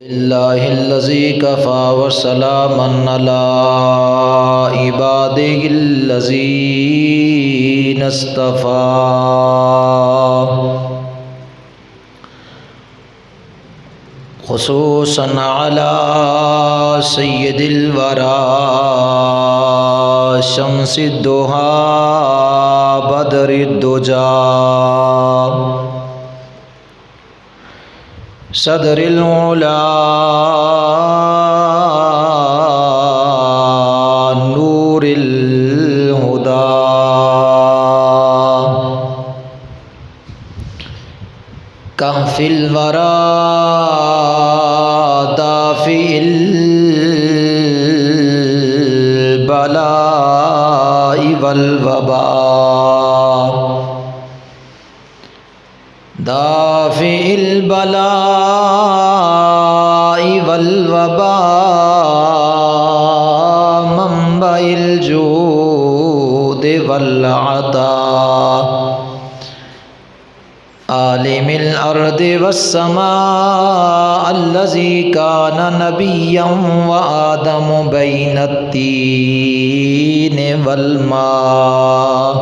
للہ الذی کفا وسلاما علی عبادہ الذین اصطفی خصوصا علی سید الورى شمس الضحى بدر الدجى صدر العلا نور الہدى کہف الورى دافع البلاء والوباء دافع البلاء والوباء منبع الجود والعطاء عالم الارض والسماء الذي كان نبيا وآدم بين الطين والماء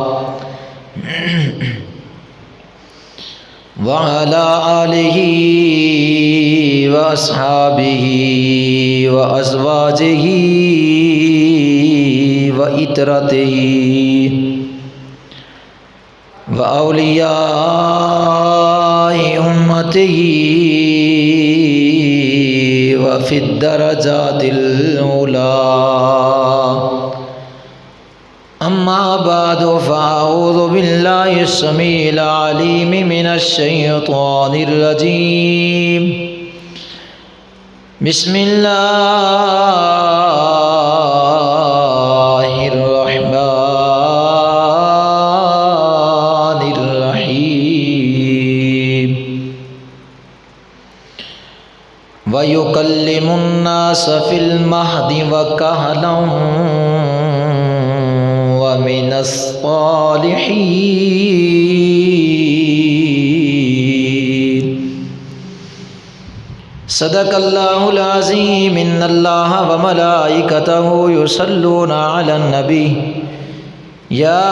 وعلى آلہ واصحابہ وازواجہ وعترتہ واولیاء امتہ وفی الدرجات العلی اما بعد فاعوذ باللہ السمیع العلیم من الشیطان الرجیم بسم اللہ الرحمن الرحیم وَيُكَلِّمُ النَّاسَ فِي الْمَهْدِ وَكَهْلًا وَمِنَ الصَّالِحِينَ صدق اللہ العظیم ان اللہ وملائکتہ یصلون علی النبی یا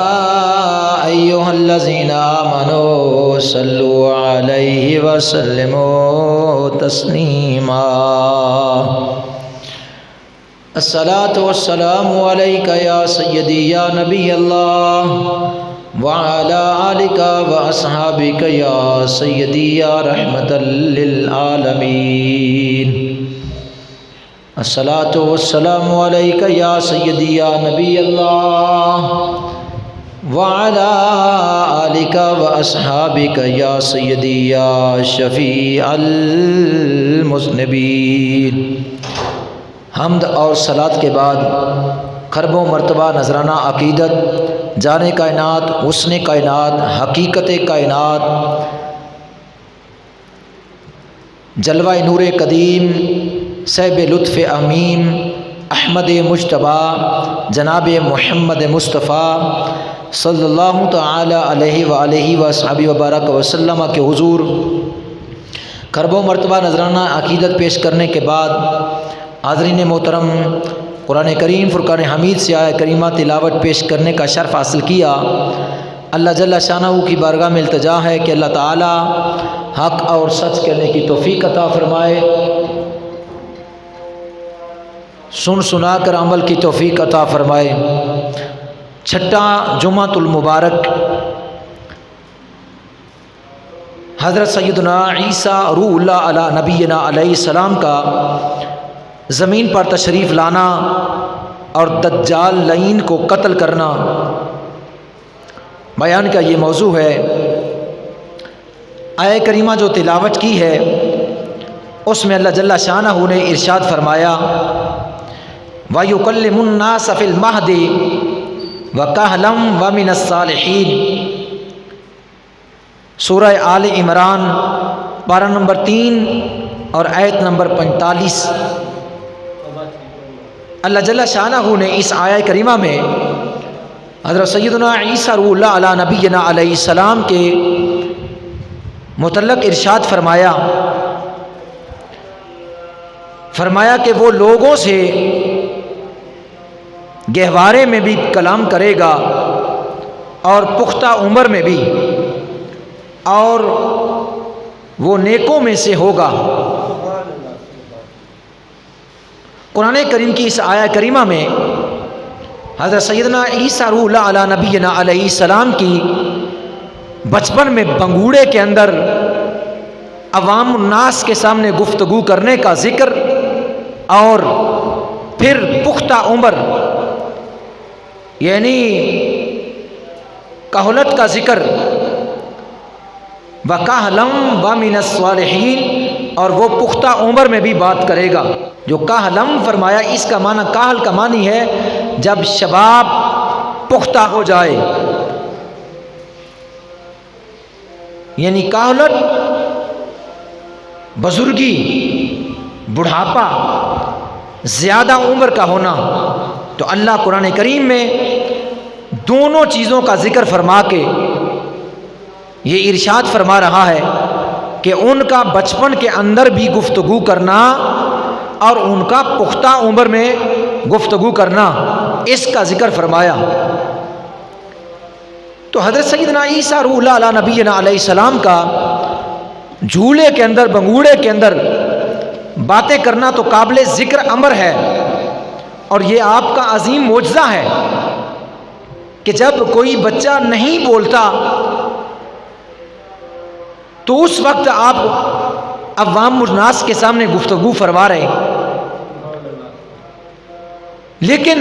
ایہا الذین آمنوا صلوا علیہ وسلموا تسلیما الصلاۃ والسلام علیک یا سیدی یا نبی اللہ وعلی آلک واصحابک یا سیدی یا رحمۃ للعالمین الصلاۃ والسلام علیک یا سیدی یا نبی اللہ وعلی آلک واصحابک یا سیدی یا شفیع المذنبین۔ حمد اور صلات کے بعد خربوں مرتبہ نذرانہ عقیدت جان کائنات حسن کائنات حقیقت کائنات جلوہ نور قدیم صاحب لطف امیم احمد مجتبیٰ جناب محمد مصطفیٰ صلی اللہ تعالی علیہ وآلہ وصحبہ وبارک وسلم کے حضور خربوں مرتبہ نذرانہ عقیدت پیش کرنے کے بعد حاضرین محترم قرآن کریم فرقان حمید سے آیہ کریمہ تلاوت پیش کرنے کا شرف حاصل کیا۔ اللہ جل شانہ کی بارگاہ میں التجا ہے کہ اللہ تعالی حق اور سچ کہنے کی توفیق عطا فرمائے، سن سنا کر عمل کی توفیق عطا فرمائے۔ چھٹا جمعۃ المبارک حضرت سیدنا عیسیٰ روح اللہ علی نبینا علیہ السلام کا زمین پر تشریف لانا اور دجال لعین کو قتل کرنا بیان کا یہ موضوع ہے۔ آیہ کریمہ جو تلاوت کی ہے اس میں اللہ جل شانہ نے ارشاد فرمایا وَيُكَلِّمُ النَّاسَ فِي الْمَهْدِ وَكَهْلًا وَمِنَ الصَّالِحِينَ، سورہ آل عمران پارہ نمبر 3 اور آیت نمبر 45۔ اللہ جل شانہ نے اس آیہ کریمہ میں حضرت سیدنا عیسیٰ روح اللہ علی نبینا علیہ السلام کے متعلق ارشاد فرمایا فرمایا کہ وہ لوگوں سے گہوارے میں بھی کلام کرے گا اور پختہ عمر میں بھی، اور وہ نیکوں میں سے ہوگا۔ قرآن کریم کی اس آیہ کریمہ میں حضرت سیدنا عیسیٰ روح اللہ علیہ نبینا علیہ السلام کی بچپن میں بنگوڑے کے اندر عوام الناس کے سامنے گفتگو کرنے کا ذکر، اور پھر پختہ عمر یعنی کہولت کا ذکر، وَكَهْلًا وَمِنَ الصَّالِحِينَ، اور وہ پختہ عمر میں بھی بات کرے گا۔ جو کہلم فرمایا، اس کا معنی کاہل کا معنی ہے جب شباب پختہ ہو جائے، یعنی کاہلت بزرگی، بڑھاپا، زیادہ عمر کا ہونا۔ تو اللہ قرآن کریم میں دونوں چیزوں کا ذکر فرما کے یہ ارشاد فرما رہا ہے کہ ان کا بچپن کے اندر بھی گفتگو کرنا اور ان کا پختہ عمر میں گفتگو کرنا، اس کا ذکر فرمایا۔ تو حضرت سیدنا عیسیٰ روح اللہ علیہ نبینا علیہ السلام کا جھولے کے اندر، بنگوڑے کے اندر باتیں کرنا تو قابل ذکر امر ہے، اور یہ آپ کا عظیم معجزہ ہے کہ جب کوئی بچہ نہیں بولتا تو اس وقت آپ عوام الناس کے سامنے گفتگو فرما رہے ہیں۔ لیکن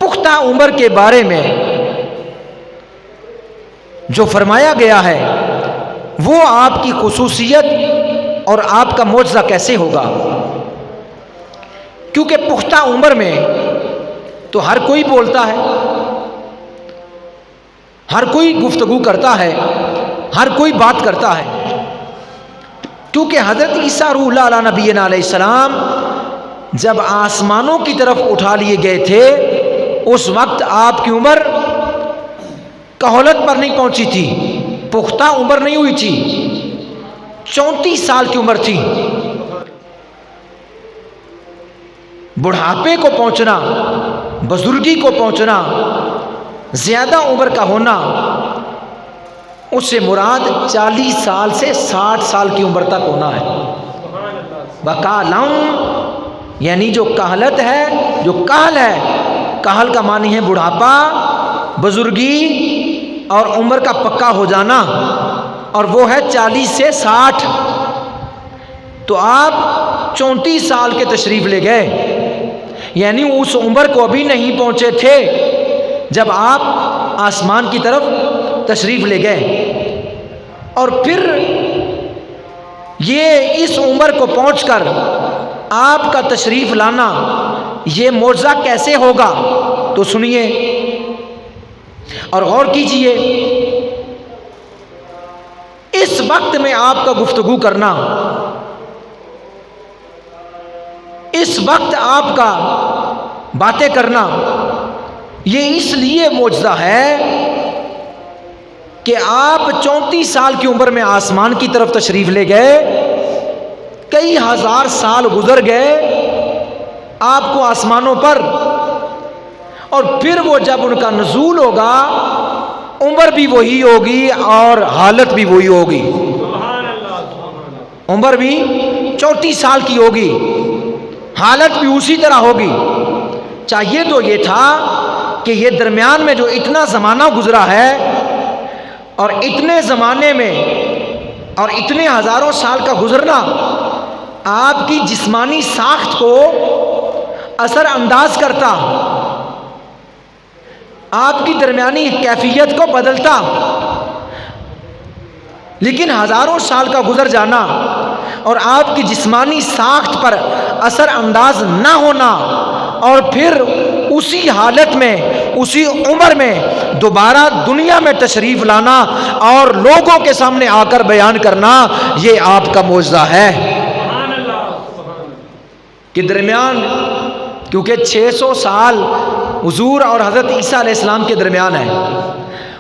پختہ عمر کے بارے میں جو فرمایا گیا ہے وہ آپ کی خصوصیت اور آپ کا معجزہ کیسے ہوگا؟ کیونکہ پختہ عمر میں تو ہر کوئی بولتا ہے، ہر کوئی گفتگو کرتا ہے، ہر کوئی بات کرتا ہے، کیونکہ حضرت عیسیٰ روح اللہ علیہ نبینا علیہ السلام جب آسمانوں کی طرف اٹھا لیے گئے تھے اس وقت آپ کی عمر کہولت پر نہیں پہنچی تھی، پختہ عمر نہیں ہوئی تھی، 34 سال کی عمر تھی۔ بڑھاپے کو پہنچنا، بزرگی کو پہنچنا، زیادہ عمر کا ہونا، اس سے مراد 40 سال سے 60 سال کی عمر تک ہونا ہے۔ وَكَهْلًا یعنی جو کہلت ہے، جو کہل ہے، کہل کا معنی ہے بڑھاپا، بزرگی اور عمر کا پکا ہو جانا، اور وہ ہے 40 سے 60۔ تو آپ 34 سال کے تشریف لے گئے، یعنی اس عمر کو ابھی نہیں پہنچے تھے جب آپ آسمان کی طرف تشریف لے گئے۔ اور پھر یہ اس عمر کو پہنچ کر آپ کا تشریف لانا، یہ معجزہ کیسے ہوگا؟ تو سنیے اور غور کیجئے۔ اس وقت میں آپ کا گفتگو کرنا، اس وقت آپ کا باتیں کرنا، یہ اس لیے معجزہ ہے کہ آپ 34 سال کی عمر میں آسمان کی طرف تشریف لے گئے، کئی ہزار سال گزر گئے آپ کو آسمانوں پر، اور پھر وہ جب ان کا نزول ہوگا عمر بھی وہی ہوگی اور حالت بھی وہی ہوگی، عمر بھی 34 سال کی ہوگی، حالت بھی اسی طرح ہوگی۔ چاہیے تو یہ تھا کہ یہ درمیان میں جو اتنا زمانہ گزرا ہے، اور اتنے زمانے میں اور اتنے ہزاروں سال کا گزرنا آپ کی جسمانی ساخت کو اثر انداز کرتا، آپ کی درمیانی کیفیت کو بدلتا، لیکن ہزاروں سال کا گزر جانا اور آپ کی جسمانی ساخت پر اثر انداز نہ ہونا، اور پھر اسی حالت میں، اسی عمر میں دوبارہ دنیا میں تشریف لانا اور لوگوں کے سامنے آ کر بیان کرنا، یہ آپ کا معجزہ ہے کہ درمیان، کیونکہ 600 سال حضور اور حضرت عیسیٰ علیہ السلام کے درمیان ہے،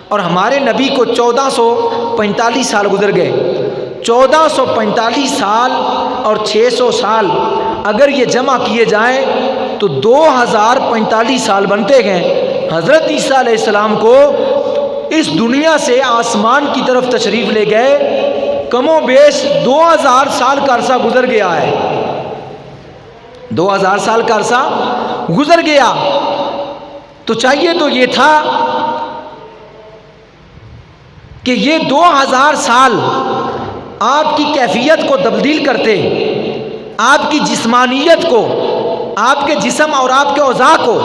اور ہمارے نبی کو 1445 سال گزر گئے۔ 1445 سال اور 600 سال اگر یہ جمع کیے جائیں تو 2045 سال بنتے ہیں۔ حضرت عیسیٰ علیہ السلام کو اس دنیا سے آسمان کی طرف تشریف لے گئے، کم و بیش 2000 سال کا عرصہ گزر گیا ہے، 2000 سال کا عرصہ گزر گیا۔ تو چاہیے تو یہ تھا کہ یہ 2000 سال آپ کی کیفیت کو تبدیل کرتے، آپ کی جسمانیت کو، آپ کے جسم اور آپ کے اعضاء کو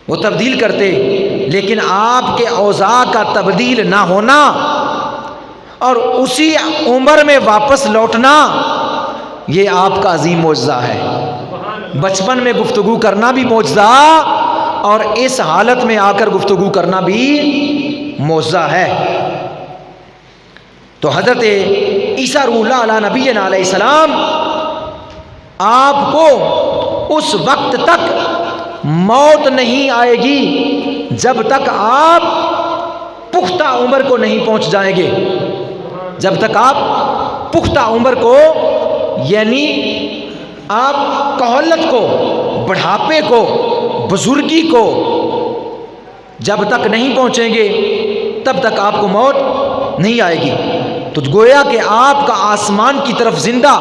وہ تبدیل کرتے، لیکن آپ کے اعضاء کا تبدیل نہ ہونا اور اسی عمر میں واپس لوٹنا، یہ آپ کا عظیم معجزہ ہے۔ بچپن میں گفتگو کرنا بھی معجزہ اور اس حالت میں آ کر گفتگو کرنا بھی معجزہ ہے۔ تو حضرت عیسیٰ روح اللہ علیہ نبینا علیہ السلام آپ کو اس وقت تک موت نہیں آئے گی جب تک آپ پختہ عمر کو نہیں پہنچ جائیں گے، جب تک آپ پختہ عمر کو یعنی آپ کہولت کو، بڑھاپے کو، بزرگی کو جب تک نہیں پہنچیں گے تب تک آپ کو موت نہیں آئے گی۔ تو گویا کہ آپ کا آسمان کی طرف زندہ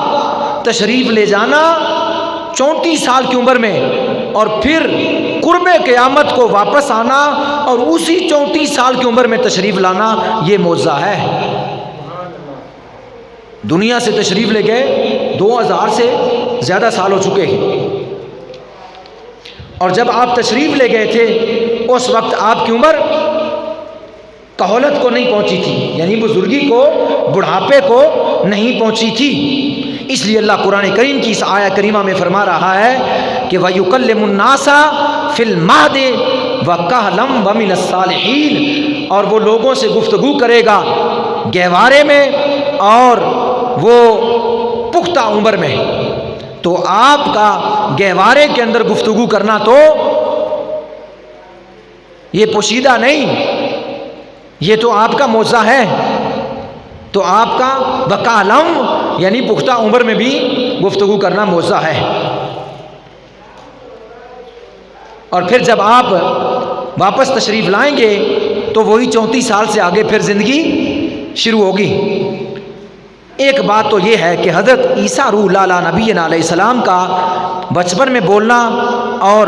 تشریف لے جانا 34 سال کی عمر میں اور پھر قرب قیامت کو واپس آنا اور اسی 34 سال کی عمر میں تشریف لانا، یہ معجزہ ہے۔ دنیا سے تشریف لے گئے 2000 سے زیادہ سال ہو چکے ہیں، اور جب آپ تشریف لے گئے تھے اس وقت آپ کی عمر کہولت کو نہیں پہنچی تھی، یعنی بزرگی کو، بڑھاپے کو نہیں پہنچی تھی۔ اس لیے اللہ قرآن کریم کی اس آیہ کریمہ میں فرما رہا ہے کہ وَيُكَلِّمُ النَّاسَ فِي الْمَهْدِ وَكَهْلًا وَمِنَ الصَّالِحِينَ، اور وہ لوگوں سے گفتگو کرے گا گہوارے میں اور وہ پختہ عمر میں۔ تو آپ کا گہوارے کے اندر گفتگو کرنا تو یہ پوشیدہ نہیں، یہ تو آپ کا معجزہ ہے۔ تو آپ کا وَكَهْلًا یعنی پختہ عمر میں بھی گفتگو کرنا معجزہ ہے۔ اور پھر جب آپ واپس تشریف لائیں گے تو وہی 34 سال سے آگے پھر زندگی شروع ہوگی۔ ایک بات تو یہ ہے کہ حضرت عیسیٰ روح اللہ علیہ نبینا علیہ السلام کا بچپن میں بولنا اور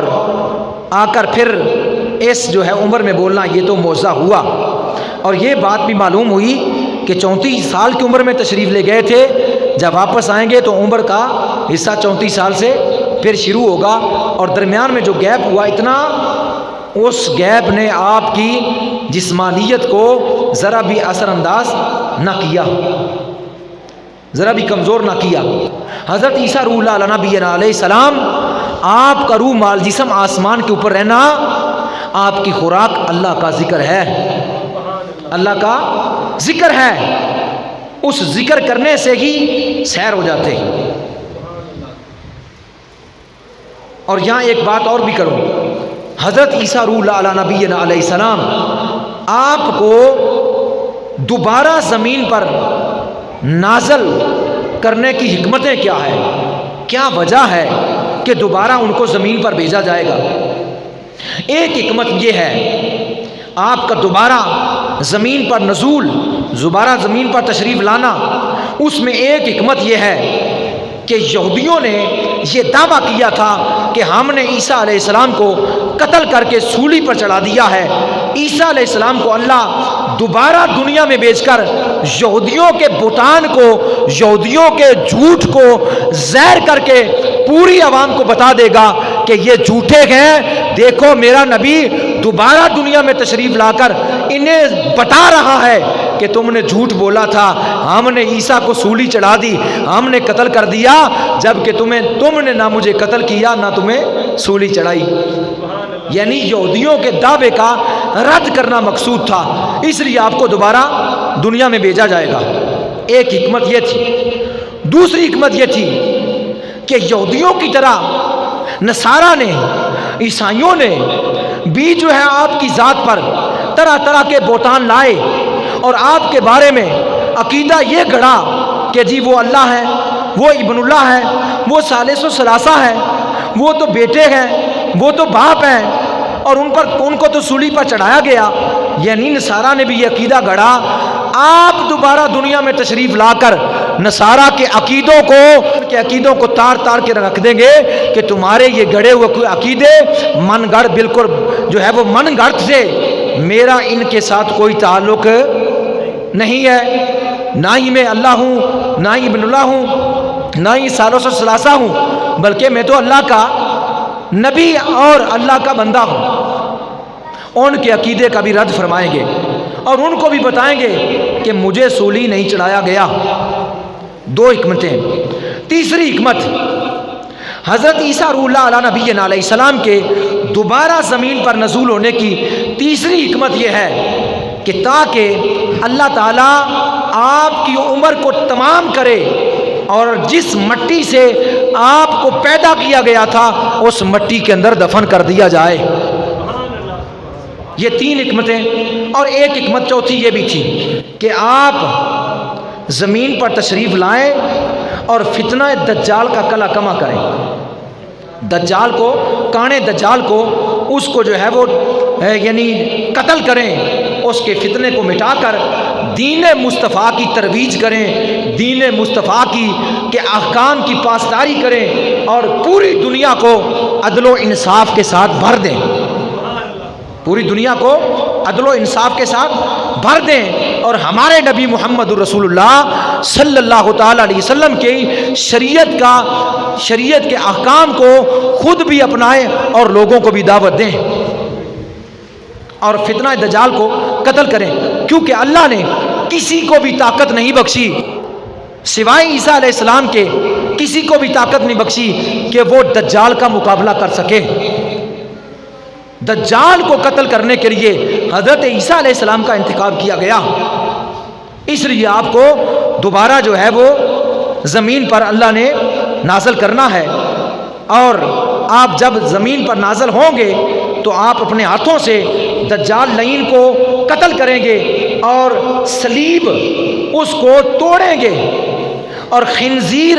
آ کر پھر اس جو ہے عمر میں بولنا، یہ تو معجزہ ہوا۔ اور یہ بات بھی معلوم ہوئی کہ 34 سال کی عمر میں تشریف لے گئے تھے، جب واپس آئیں گے تو عمر کا حصہ 34 سال سے پھر شروع ہوگا، اور درمیان میں جو گیپ ہوا اتنا، اس گیپ نے آپ کی جسمانیت کو ذرا بھی اثر انداز نہ کیا، ذرا بھی کمزور نہ کیا۔ حضرت عیسیٰ روح اللہ علیہ نبینا علیہ السلام، آپ کا روح مال جسم آسمان کے اوپر رہنا، آپ کی خوراک اللہ کا ذکر ہے، اللہ کا ذکر ہے۔ اس ذکر کرنے سے ہی سیر ہو جاتے ہیں۔ اور یہاں ایک بات اور بھی کروں، حضرت عیسیٰ روح اللہ علیہ نبینا علیہ السلام آپ کو دوبارہ زمین پر نازل کرنے کی حکمتیں کیا ہے، کیا وجہ ہے کہ دوبارہ ان کو زمین پر بھیجا جائے گا؟ ایک حکمت یہ ہے، آپ کا دوبارہ زمین پر نزول، دوبارہ زمین پر تشریف لانا، اس میں ایک حکمت یہ ہے کہ یہودیوں نے یہ دعویٰ کیا تھا کہ ہم نے عیسیٰ علیہ السلام کو قتل کر کے سولی پر چڑھا دیا ہے۔ عیسیٰ علیہ السلام کو اللہ دوبارہ دنیا میں بھیج کر یہودیوں کے بتان کو، یہودیوں کے جھوٹ کو زہر کر کے پوری عوام کو بتا دے گا کہ یہ جھوٹے ہیں، دیکھو میرا نبی دوبارہ دنیا میں تشریف لا کر انہیں بتا رہا ہے کہ تم نے جھوٹ بولا تھا، ہم نے عیسیٰ کو سولی چڑھا دی، ہم نے قتل کر دیا، جبکہ تم نے نہ مجھے قتل کیا نہ تمہیں سولی چڑھائی۔ یعنی یہودیوں کے دعوے کا رد کرنا مقصود تھا، اس لیے آپ کو دوبارہ دنیا میں بھیجا جائے گا۔ ایک حکمت یہ تھی۔ دوسری حکمت یہ تھی کہ یہودیوں کی طرح نصارہ نے، عیسائیوں نے بھی جو ہے آپ کی ذات پر طرح طرح کے بہتان لائے اور آپ کے بارے میں عقیدہ یہ گڑھا کہ جی وہ اللہ ہے، وہ ابن اللہ ہے، وہ ثالث و ثلاثہ ہے، وہ تو بیٹے ہیں، وہ تو باپ ہیں، اور ان کو تو سولی پر چڑھایا گیا، یعنی نصارہ نے بھی یہ عقیدہ گڑھا۔ آپ دوبارہ دنیا میں تشریف لا کر نصارہ کے عقیدوں کو تار تار کے رکھ دیں گے کہ تمہارے یہ گڑے ہوئے عقیدے من گڑھ بالکل جو ہے وہ من گڑھ سے، میرا ان کے ساتھ کوئی تعلق نہیں ہے، نہ ہی میں اللہ ہوں، نہ ہی ابن اللہ ہوں، نہ ہی ثالث و ثلاثہ ہوں، بلکہ میں تو اللہ کا نبی اور اللہ کا بندہ ہوں۔ ان کے عقیدے کا بھی رد فرمائیں گے اور ان کو بھی بتائیں گے کہ مجھے سولی نہیں چڑھایا گیا۔ دو حکمتیں۔ تیسری حکمت، حضرت عیسیٰ روح اللہ علیہ نبینا علیہ السلام کے دوبارہ زمین پر نزول ہونے کی تیسری حکمت یہ ہے کہ تاکہ اللہ تعالیٰ آپ کی عمر کو تمام کرے اور جس مٹی سے آپ کو پیدا کیا گیا تھا اس مٹی کے اندر دفن کر دیا جائے۔ یہ تین حکمتیں، اور ایک حکمت چوتھی یہ بھی تھی کہ آپ زمین پر تشریف لائیں اور فتنہ دجال کا کلا کما کریں، دجال کو، کانے دجال کو، اس کو جو ہے وہ یعنی قتل کریں، اس کے فتنے کو مٹا کر دین مصطفیٰ کی ترویج کریں، دین مصطفیٰ کے احکام کی پاسداری کریں اور پوری دنیا کو عدل و انصاف کے ساتھ بھر دیں، پوری دنیا کو عدل و انصاف کے ساتھ بھر دیں، اور ہمارے نبی محمد رسول اللہ صلی اللہ تعالی علیہ وسلم کی شریعت کے احکام کو خود بھی اپنائیں اور لوگوں کو بھی دعوت دیں اور فتنہ دجال کو قتل کریں، کیونکہ اللہ نے کسی کو بھی طاقت نہیں بخشی سوائے عیسیٰ علیہ السلام کے، کسی کو بھی طاقت نہیں بخشی کہ وہ دجال کا مقابلہ کر سکے۔ دجال کو قتل کرنے کے لیے حضرت عیسیٰ علیہ السلام کا انتخاب کیا گیا، اس لیے آپ کو دوبارہ جو ہے وہ زمین پر اللہ نے نازل کرنا ہے، اور آپ جب زمین پر نازل ہوں گے تو آپ اپنے ہاتھوں سے دجال لعین کو قتل کریں گے اور صلیب اس کو توڑیں گے، اور خنزیر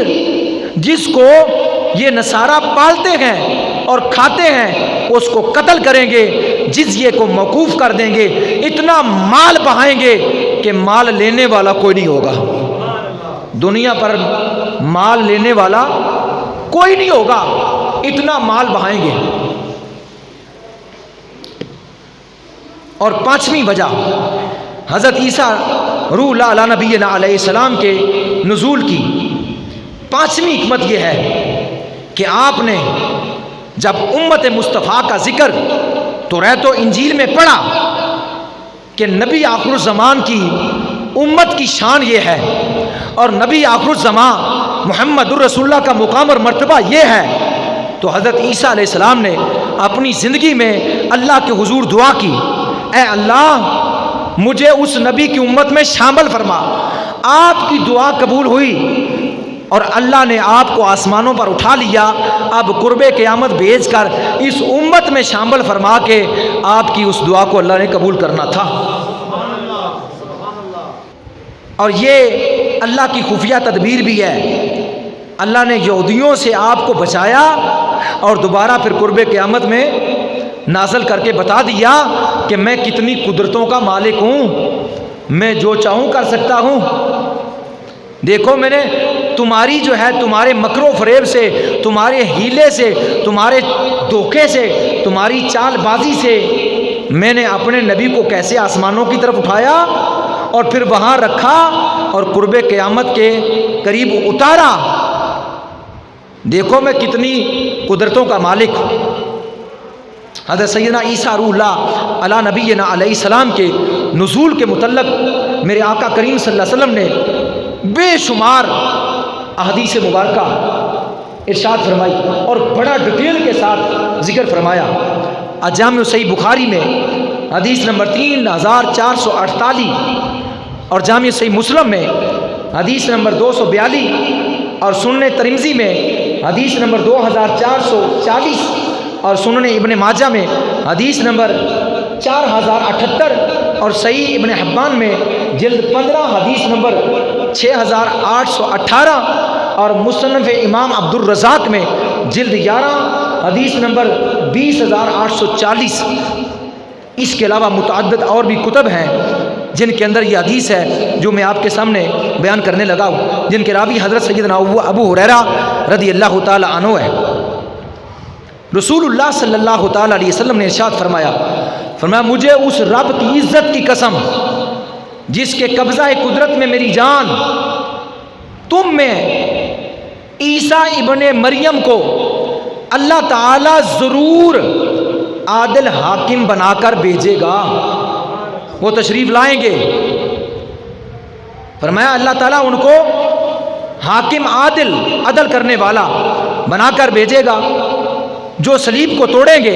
جس کو یہ نصارہ پالتے ہیں اور کھاتے ہیں اس کو قتل کریں گے، جزیے کو موقوف کر دیں گے، اتنا مال بہائیں گے کہ مال لینے والا کوئی نہیں ہوگا، دنیا پر مال لینے والا کوئی نہیں ہوگا، اتنا مال بہائیں گے۔ اور پانچویں وجہ حضرت عیسیٰ روح اللہ علیہ نبینا علیہ السلام کے نزول کی پانچویں حکمت یہ ہے کہ آپ نے جب امت مصطفیٰ کا ذکر توریت و انجیل میں پڑھا کہ نبی آخر الزمان کی امت کی شان یہ ہے اور نبی آخر الزمان محمد الرسول اللہ کا مقام اور مرتبہ یہ ہے، تو حضرت عیسیٰ علیہ السلام نے اپنی زندگی میں اللہ کے حضور دعا کی، اے اللہ مجھے اس نبی کی امت میں شامل فرما۔ آپ کی دعا قبول ہوئی اور اللہ نے آپ کو آسمانوں پر اٹھا لیا، اب قرب قیامت بھیج کر اس امت میں شامل فرما کے آپ کی اس دعا کو اللہ نے قبول کرنا تھا۔ اور یہ اللہ کی خفیہ تدبیر بھی ہے، اللہ نے یہودیوں سے آپ کو بچایا اور دوبارہ پھر قرب قیامت میں نازل کر کے بتا دیا کہ میں کتنی قدرتوں کا مالک ہوں، میں جو چاہوں کر سکتا ہوں۔ دیکھو میں نے تمہاری جو ہے تمہارے مکر و فریب سے، تمہارے ہیلے سے، تمہارے دھوکے سے، تمہاری چال بازی سے میں نے اپنے نبی کو کیسے آسمانوں کی طرف اٹھایا اور پھر وہاں رکھا اور قرب قیامت کے قریب اتارا۔ دیکھو میں کتنی قدرتوں کا مالک۔ حضرت سیدنا عیسیٰ روح اللہ علی نبینا علیہ السلام کے نزول کے متعلق میرے آقا کریم صلی اللہ علیہ وسلم نے بے شمار احادیث مبارکہ ارشاد فرمائی اور بڑا ڈیٹیل کے ساتھ ذکر فرمایا۔ جامع صحیح بخاری میں حدیث نمبر 3448 اور جامع صحیح مسلم میں حدیث نمبر 242 اور سنن ترمذی میں حدیث نمبر 2440 اور سنن ابن ماجہ میں حدیث نمبر 4078 اور صحیح ابن حبان میں جلد 15 حدیث نمبر 6818 اور مصنف امام عبد الرزاق میں جلد 11 حدیث نمبر 20840۔ اس کے علاوہ متعدد اور بھی کتب ہیں جن کے اندر یہ حدیث ہے جو میں آپ کے سامنے بیان کرنے لگا ہوں، جن کے راوی حضرت سیدنا ابو ہریرہ رضی اللہ تعالی عنہ ہے۔ رسول اللہ صلی اللہ تعالی علیہ وسلم نے ارشاد فرمایا مجھے اس رب کی عزت کی قسم جس کے قبضہ قدرت میں میری جان، تم میں عیسیٰ ابن مریم کو اللہ تعالی ضرور عادل حاکم بنا کر بھیجے گا۔ وہ تشریف لائیں گے، فرمایا اللہ تعالیٰ ان کو حاکم عدل کرنے والا بنا کر بھیجے گا، جو صلیب کو توڑیں گے،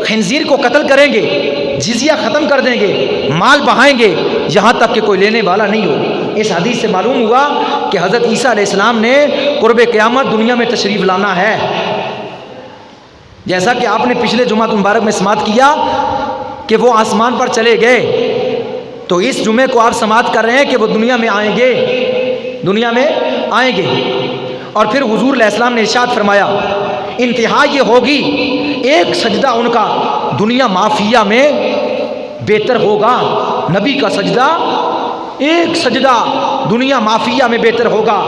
خنزیر کو قتل کریں گے، جزیہ ختم کر دیں گے، مال بہائیں گے یہاں تک کہ کوئی لینے والا نہیں ہو۔ اس حدیث سے معلوم ہوا کہ حضرت عیسیٰ علیہ السلام نے قرب قیامت دنیا میں تشریف لانا ہے۔ جیسا کہ آپ نے پچھلے جمعہ مبارک میں سماعت کیا کہ وہ آسمان پر چلے گئے، تو اس جمعے کو آپ سماعت کر رہے ہیں کہ وہ دنیا میں آئیں گے، دنیا میں آئیں گے۔ اور پھر حضور علیہ السلام نے ارشاد فرمایا انتہا یہ ہوگی ایک سجدہ ان کا دنیا مافیہ میں بہتر ہوگا، نبی کا سجدہ ایک سجدہ دنیا مافیہ میں بہتر ہوگا۔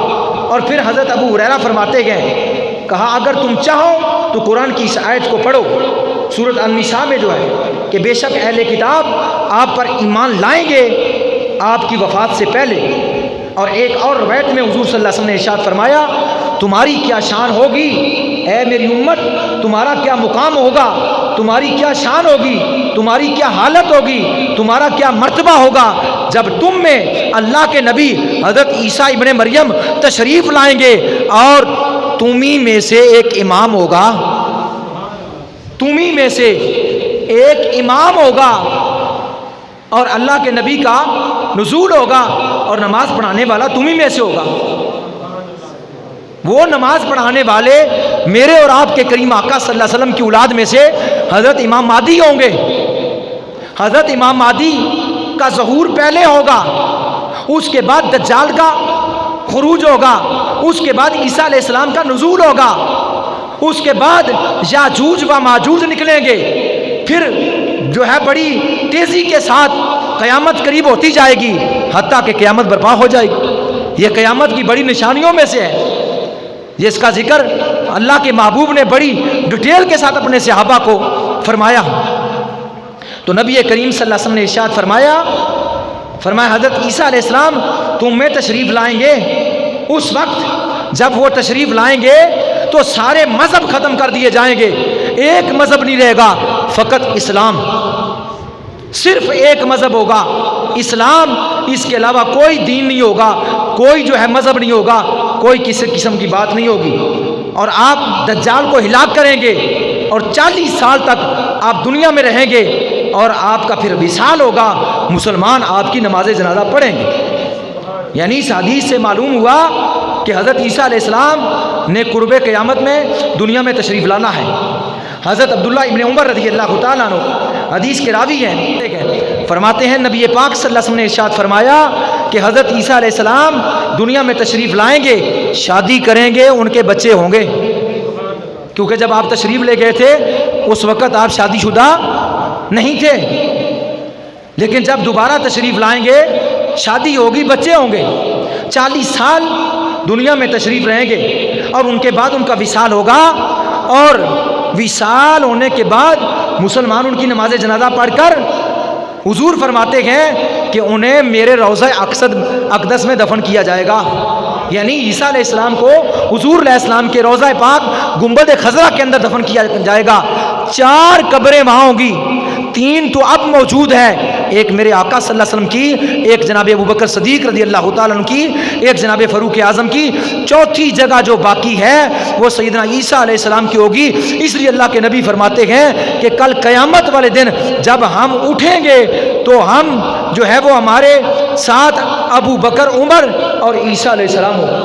اور پھر حضرت ابو ہریرہ فرماتے گئے، کہا اگر تم چاہو تو قرآن کی اس آیت کو پڑھو، سورۃ النساء میں جو ہے کہ بے شک اہل کتاب آپ پر ایمان لائیں گے آپ کی وفات سے پہلے۔ اور ایک اور روایت میں حضور صلی اللہ علیہ وسلم نے ارشاد فرمایا تمہاری کیا شان ہوگی اے میری امت، تمہارا کیا مقام ہوگا، تمہاری کیا شان ہوگی، تمہاری کیا حالت ہوگی، تمہارا کیا مرتبہ ہوگا جب تم میں اللہ کے نبی حضرت عیسیٰ ابن مریم تشریف لائیں گے اور تمہیں میں سے ایک امام ہوگا، تمہیں میں سے ایک امام ہوگا اور اللہ کے نبی کا نزول ہوگا اور نماز پڑھانے والا تمہیں میں سے ہوگا۔ وہ نماز پڑھانے والے میرے اور آپ کے کریم آقا صلی اللہ علیہ وسلم کی اولاد میں سے حضرت امام مہدی ہوں گے۔ حضرت امام مہدی کا ظہور پہلے ہوگا، اس کے بعد دجال کا خروج ہوگا، اس کے بعد عیسیٰ علیہ السلام کا نزول ہوگا، اس کے بعد یاجوج و ماجوج نکلیں گے، پھر جو ہے بڑی تیزی کے ساتھ قیامت قریب ہوتی جائے گی حتیٰ کہ قیامت برپا ہو جائے گی۔ یہ قیامت کی بڑی نشانیوں میں سے ہے جس کا ذکر اللہ کے محبوب نے بڑی ڈیٹیل کے ساتھ اپنے صحابہ کو فرمایا۔ تو نبی کریم صلی اللہ علیہ وسلم نے ارشاد فرمایا حضرت عیسیٰ علیہ السلام تم میں تشریف لائیں گے، اس وقت جب وہ تشریف لائیں گے تو سارے مذہب ختم کر دیے جائیں گے، ایک مذہب نہیں رہے گا، فقط اسلام، صرف ایک مذہب ہوگا اسلام، اس کے علاوہ کوئی دین نہیں ہوگا، کوئی جو ہے مذہب نہیں ہوگا، کوئی کسی قسم کی بات نہیں ہوگی۔ اور آپ دجال کو ہلاک کریں گے اور 40 سال تک آپ دنیا میں رہیں گے اور آپ کا پھر وصال ہوگا، مسلمان آپ کی نماز جنازہ پڑھیں گے۔ یعنی اس حدیث سے معلوم ہوا کہ حضرت عیسیٰ علیہ السلام نے قرب قیامت میں دنیا میں تشریف لانا ہے۔ حضرت عبداللہ ابن عمر رضی اللہ تعالیٰ عنہ حدیث کے راوی ہیں، فرماتے ہیں نبی پاک صلی اللہ علیہ وسلم نے ارشاد فرمایا کہ حضرت عیسیٰ علیہ السلام دنیا میں تشریف لائیں گے، شادی کریں گے، ان کے بچے ہوں گے، کیونکہ جب آپ تشریف لے گئے تھے اس وقت آپ شادی شدہ نہیں تھے، لیکن جب دوبارہ تشریف لائیں گے شادی ہوگی، بچے ہوں گے، 40 سال دنیا میں تشریف رہیں گے اور ان کے بعد ان کا وصال ہوگا، اور وصال ہونے کے بعد مسلمان ان کی نماز جنازہ پڑھ کر حضور فرماتے ہیں کہ انہیں میرے روضہ اقدس میں دفن کیا جائے گا۔ یعنی عیسیٰ علیہ السلام کو حضور علیہ السلام کے روضہ پاک گنبد خضرا کے اندر دفن کیا جائے گا۔ 4 قبریں وہاں ہوں گی، 3 تو اب موجود ہے، ایک میرے آقا صلی اللہ علیہ وسلم کی، ایک جناب ابوبکر صدیق رضی اللہ تعالیٰ عنہ کی، ایک جناب فاروق اعظم کی، 4تھی جگہ جو باقی ہے وہ سیدنا عیسیٰ علیہ السلام کی ہوگی۔ اس لیے اللہ کے نبی فرماتے ہیں کہ کل قیامت والے دن جب ہم اٹھیں گے تو ہم جو ہے وہ ہمارے ساتھ ابو بکر، عمر اور عیسیٰ علیہ السلام ہوگا۔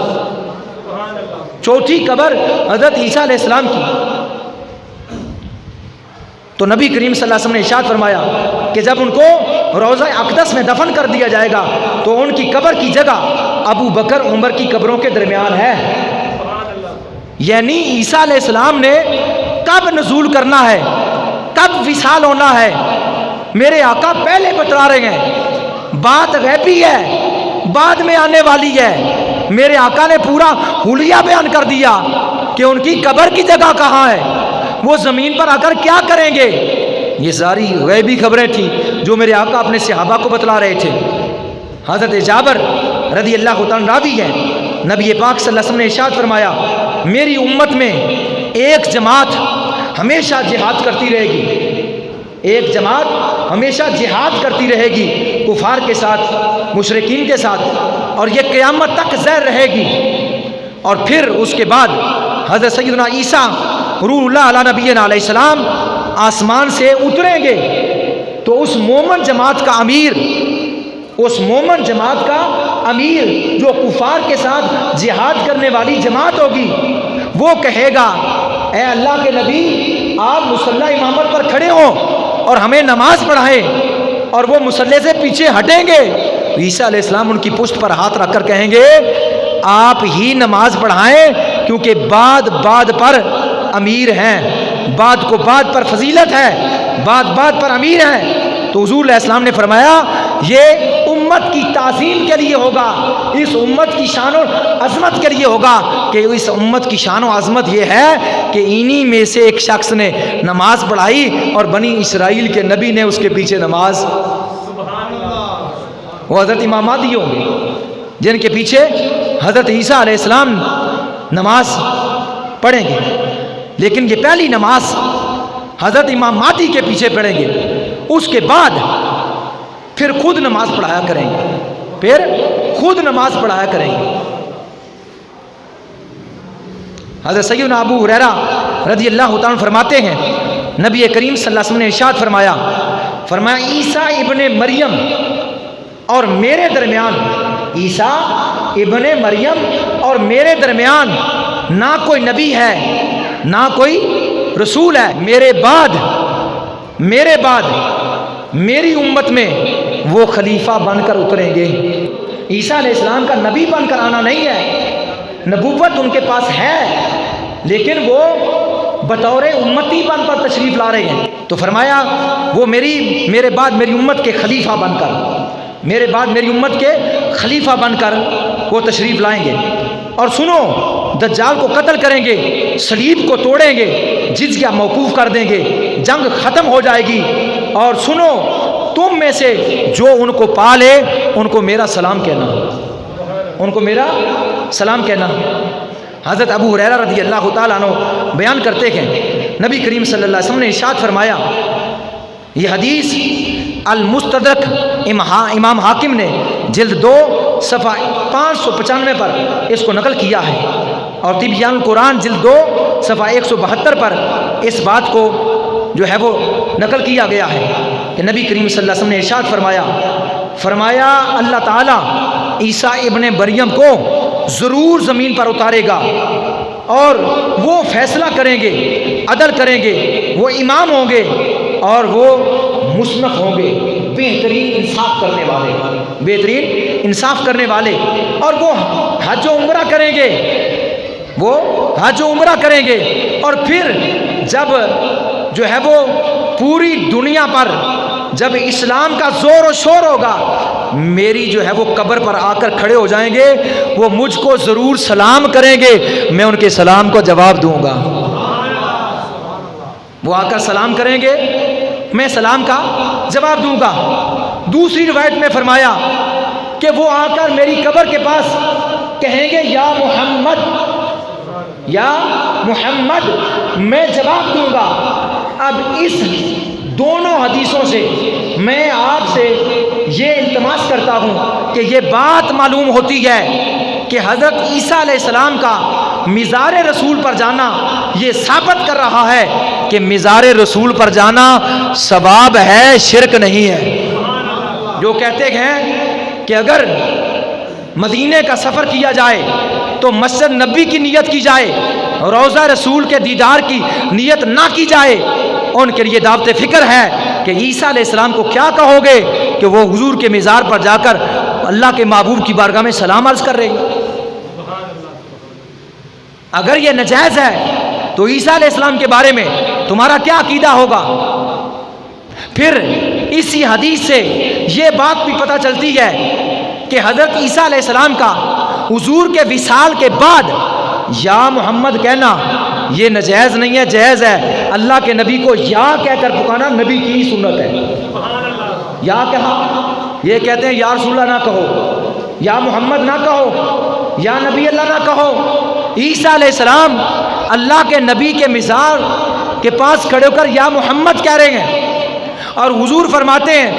4تھی قبر حضرت عیسیٰ علیہ السلام کی۔ تو نبی کریم صلی اللہ علیہ وسلم نے ارشاد فرمایا کہ جب ان کو روضہ اقدس میں دفن کر دیا جائے گا تو ان کی قبر کی جگہ ابو بکر عمر کی قبروں کے درمیان ہے۔ یعنی عیسیٰ علیہ السلام نے کب نزول کرنا ہے، کب وصال ہونا ہے، میرے آقا پہلے بتلا رہے ہیں۔ بات غیبی ہے، بعد میں آنے والی ہے۔ میرے آقا نے پورا حلیہ بیان کر دیا کہ ان کی قبر کی جگہ کہاں ہے، وہ زمین پر آ کر کیا کریں گے۔ یہ ساری غیبی خبریں تھیں جو میرے آقا اپنے صحابہ کو بتلا رہے تھے۔ حضرت جابر رضی اللہ تعالیٰ راوی ہے، نبی پاک صلی اللہ علیہ وسلم نے ارشاد فرمایا، میری امت میں ایک جماعت ہمیشہ جہاد کرتی رہے گی، ایک جماعت ہمیشہ جہاد کرتی رہے گی کفار کے ساتھ، مشرکین کے ساتھ، اور یہ قیامت تک زہر رہے گی۔ اور پھر اس کے بعد حضرت سیدنا عیسیٰ روح اللہ علیہ نبینا علیہ السلام آسمان سے اتریں گے، تو اس مومن جماعت کا امیر، اس مومن جماعت کا امیر جو کفار کے ساتھ جہاد کرنے والی جماعت ہوگی، وہ کہے گا، اے اللہ کے نبی آپ مصلی امامت پر کھڑے ہوں اور ہمیں نماز پڑھائیں، اور وہ مصلی سے پیچھے ہٹیں گے۔ عیسیٰ علیہ السلام ان کی پشت پر ہاتھ رکھ کر کہیں گے، آپ ہی نماز پڑھائیں، کیونکہ بعد پر امیر ہیں، بعد کو بعد پر فضیلت ہے، بعد پر امیر ہیں۔ تو حضور علیہ السلام نے فرمایا یہ امت کی تعظیم کے لیے ہوگا، اس امت کی شان و عظمت کے لیے ہوگا، کہ اس امت کی شان و عظمت یہ ہے کہ انہی میں سے ایک شخص نے نماز پڑھائی اور بنی اسرائیل کے نبی نے اس کے پیچھے نماز، وہ حضرت امام مہدی ہوں گے جن کے پیچھے حضرت عیسیٰ علیہ السلام نماز پڑھیں گے۔ لیکن یہ پہلی نماز حضرت امام مہدی کے پیچھے پڑھیں گے، اس کے بعد پھر خود نماز پڑھایا کریں گے، پھر خود نماز پڑھایا کریں گے۔ حضرت سیدنا ابو ہریرہ رضی اللہ تعالیٰ فرماتے ہیں، نبی کریم صلی اللہ علیہ وسلم نے ارشاد فرمایا عیسیٰ ابن مریم اور میرے درمیان، عیسیٰ ابن مریم اور میرے درمیان نہ کوئی نبی ہے نہ کوئی رسول ہے، میرے بعد میری امت میں وہ خلیفہ بن کر اتریں گے۔ عیسیٰ علیہ السلام کا نبی بن کر آنا نہیں ہے، نبوت ان کے پاس ہے، لیکن وہ بطور امتی بن کر تشریف لا رہے ہیں۔ تو فرمایا وہ میرے بعد میری امت کے خلیفہ بن کر، میرے بعد میری امت کے خلیفہ بن کر وہ تشریف لائیں گے۔ اور سنو، دجال کو قتل کریں گے، صلیب کو توڑیں گے، جزیہ موقوف کر دیں گے، جنگ ختم ہو جائے گی۔ اور سنو، تم میں سے جو ان کو پالے ان کو میرا سلام کہنا، ان کو میرا سلام کہنا۔ حضرت ابو ہریرہ رضی اللہ تعالیٰ عنہ بیان کرتے ہیں، نبی کریم صلی اللہ علیہ وسلم نے ارشاد فرمایا، یہ حدیث المستدرک امام حاکم نے جلد 2 صفحہ 595 پر اس کو نقل کیا ہے، اور تبیان القرآن جلد 2 صفحہ 172 پر اس بات کو جو ہے وہ نقل کیا گیا ہے کہ نبی کریم صلی اللہ علیہ وسلم نے ارشاد فرمایا اللہ تعالیٰ عیسیٰ ابن مریم کو ضرور زمین پر اتارے گا، اور وہ فیصلہ کریں گے، عدل کریں گے، وہ امام ہوں گے، اور وہ مصنف ہوں گے، بہترین انصاف کرنے والے، بہترین انصاف کرنے والے، اور وہ حج و عمرہ کریں گے، وہ حج و عمرہ کریں گے۔ اور پھر جب جو ہے وہ پوری دنیا پر جب اسلام کا زور و شور ہوگا، میری جو ہے وہ قبر پر آ کر کھڑے ہو جائیں گے، وہ مجھ کو ضرور سلام کریں گے، میں ان کے سلام کو جواب دوں گا۔ وہ آ کر سلام کریں گے، میں سلام کا جواب دوں گا۔ دوسری روایت میں فرمایا کہ وہ آ کر میری قبر کے پاس کہیں گے یا محمد، یا محمد، میں جواب دوں گا۔ اب اس دونوں حدیثوں سے میں آپ سے یہ التماس کرتا ہوں کہ یہ بات معلوم ہوتی ہے کہ حضرت عیسیٰ علیہ السلام کا مزار رسول پر جانا یہ ثابت کر رہا ہے کہ مزار رسول پر جانا ثواب ہے، شرک نہیں ہے۔ جو کہتے ہیں کہ اگر مدینے کا سفر کیا جائے تو مسجد نبی کی نیت کی جائے، روضہ رسول کے دیدار کی نیت نہ کی جائے، ان کے لیے دعوت فکر ہے کہ عیسیٰ علیہ السلام کو کیا کہو گے کہ وہ حضور کے مزار پر جا کر اللہ کے محبوب کی بارگاہ میں سلام عرض کر رہی. اگر یہ نجائز ہے تو عیسیٰ علیہ السلام کے بارے میں تمہارا کیا عقیدہ ہوگا؟ پھر اسی حدیث سے یہ بات بھی پتہ چلتی ہے کہ حضرت عیسیٰ علیہ السلام کا حضور کے وصال کے بعد یا محمد کہنا یہ نجائز نہیں ہے، جائز ہے. اللہ کے نبی کو یا کہہ کر پکارنا نبی کی سنت ہے. یا کہا، یہ کہتے ہیں یا رسول اللہ نہ کہو، یا محمد نہ کہو، یا نبی اللہ نہ کہو. عیسیٰ علیہ السلام اللہ کے نبی کے مزار کے پاس کھڑے ہو کر یا محمد کہہ رہے ہیں، اور حضور فرماتے ہیں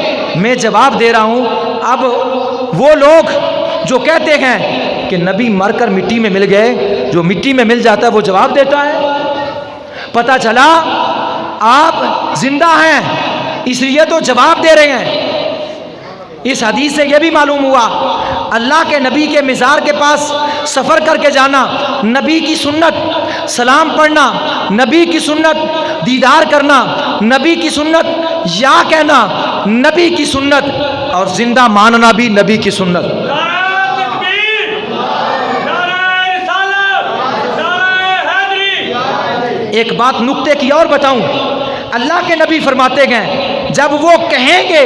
میں جواب دے رہا ہوں. اب وہ لوگ جو کہتے ہیں کہ نبی مر کر مٹی میں مل گئے، جو مٹی میں مل جاتا ہے وہ جواب دیتا ہے. پتہ چلا آپ زندہ ہیں اس لیے تو جواب دے رہے ہیں. اس حدیث سے یہ بھی معلوم ہوا اللہ کے نبی کے مزار کے پاس سفر کر کے جانا نبی کی سنت، سلام پڑھنا نبی کی سنت، دیدار کرنا نبی کی سنت، یا کہنا نبی کی سنت، اور زندہ ماننا بھی نبی کی سنت. ایک بات نکتے کی اور بتاؤں، اللہ کے نبی فرماتے ہیں جب وہ کہیں گے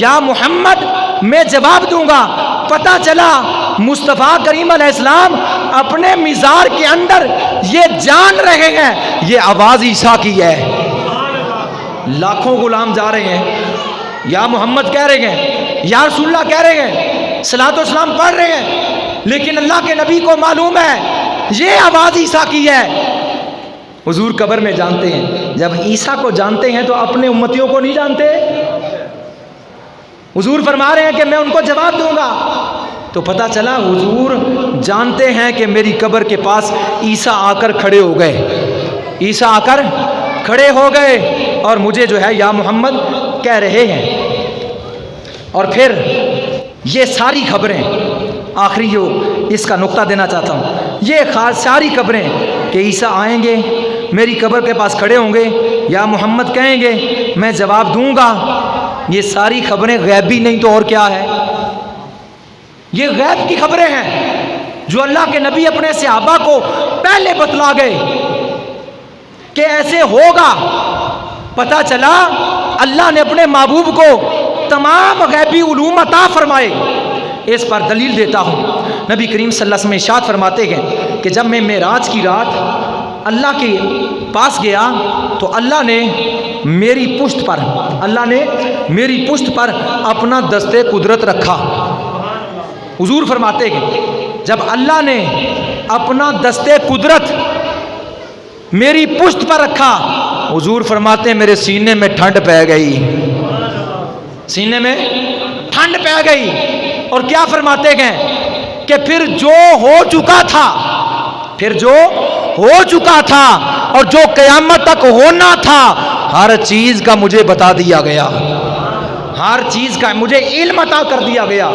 یا محمد میں جواب دوں گا. پتہ چلا مصطفیٰ کریم علیہ السلام اپنے مزار کے اندر یہ جان رہے ہیں یہ آواز عیسیٰ کی ہے. لاکھوں غلام جا رہے ہیں یا محمد کہہ رہے ہیں، یا رسول اللہ کہہ رہے ہیں، صلاۃ و سلام پڑھ رہے ہیں، لیکن اللہ کے نبی کو معلوم ہے یہ آواز عیسیٰ کی ہے. حضور قبر میں جانتے ہیں، جب عیسیٰ کو جانتے ہیں تو اپنے امتیوں کو نہیں جانتے. حضور فرما رہے ہیں کہ میں ان کو جواب دوں گا. تو پتہ چلا حضور جانتے ہیں کہ میری قبر کے پاس عیسیٰ آ کر کھڑے ہو گئے، عیسیٰ آ کر کھڑے ہو گئے اور مجھے جو ہے یا محمد کہہ رہے ہیں. اور پھر یہ ساری خبریں، آخری جو اس کا نقطہ دینا چاہتا ہوں، یہ ساری خبریں کہ عیسیٰ آئیں گے، میری قبر کے پاس کھڑے ہوں گے، یا محمد کہیں گے، میں جواب دوں گا، یہ ساری خبریں غیبی نہیں تو اور کیا ہے؟ یہ غیب کی خبریں ہیں جو اللہ کے نبی اپنے صحابہ کو پہلے بتلا گئے کہ ایسے ہوگا. پتہ چلا اللہ نے اپنے محبوب کو تمام غیبی علوم عطا فرمائے. اس پر دلیل دیتا ہوں، نبی کریم صلی اللہ علیہ وسلم ارشاد فرماتے ہیں کہ جب میں معراج کی رات اللہ کے پاس گیا تو اللہ نے میری پشت پر اپنا دستے قدرت رکھا. حضور فرماتے ہیں جب اللہ نے اپنا دستے قدرت میری پشت پر رکھا، حضور فرماتے ہیں میرے سینے میں ٹھنڈ پہ گئی، سینے میں ٹھنڈ پہ گئی. اور کیا فرماتے ہیں کہ پھر جو ہو چکا تھا اور جو قیامت تک ہونا تھا ہر چیز کا مجھے بتا دیا گیا، ہر چیز کا مجھے علم عطا کر دیا گیا،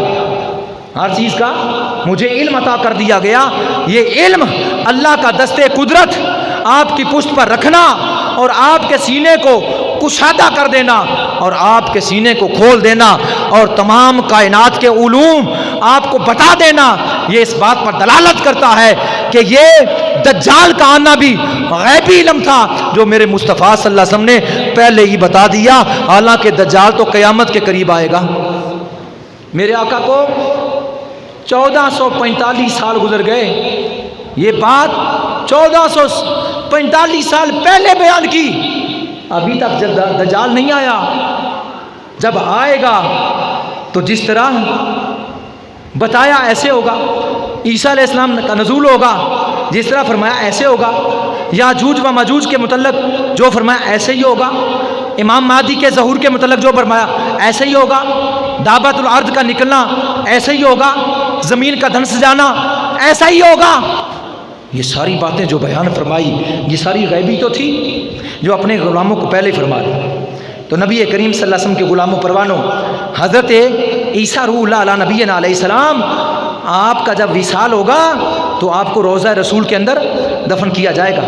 ہر چیز کا مجھے علم عطا کر دیا گیا. یہ علم اللہ کا دستے قدرت آپ کی پشت پر رکھنا اور آپ کے سینے کو کشادہ کر دینا اور آپ کے سینے کو کھول دینا اور تمام کائنات کے علوم آپ کو بتا دینا، یہ اس بات پر دلالت کرتا ہے کہ یہ دجال کا آنا بھی غیبی علم تھا جو میرے مصطفیٰ صلی اللہ علیہ وسلم نے پہلے ہی بتا دیا. حالانکہ دجال تو قیامت کے قریب آئے گا. میرے آقا کو 1445 سال گزر گئے، یہ بات 1445 سال پہلے بیان کی، ابھی تک دجال نہیں آیا. جب آئے گا تو جس طرح بتایا ایسے ہوگا، عیسیٰ علیہ السلام کا نزول ہوگا جس طرح فرمایا ایسے ہوگا، یاجوج و ماجوج کے متعلق جو فرمایا ایسے ہی ہوگا، امام مہدی کے ظہور کے متعلق جو فرمایا ایسے ہی ہوگا، دعوت الارض کا نکلنا ایسے ہی ہوگا، زمین کا دھنس جانا ایسا ہی ہوگا. یہ ساری باتیں جو بیان فرمائی یہ ساری غیبی تو تھی جو اپنے غلاموں کو پہلے ہی فرما دی. تو نبی کریم صلی اللہ علیہ وسلم کے غلاموں پروانوں، حضرت عیسیٰ روح اللہ علیہ نبی علیہ السلام آپ کا جب وصال ہوگا تو آپ کو روضہ رسول کے اندر دفن کیا جائے گا.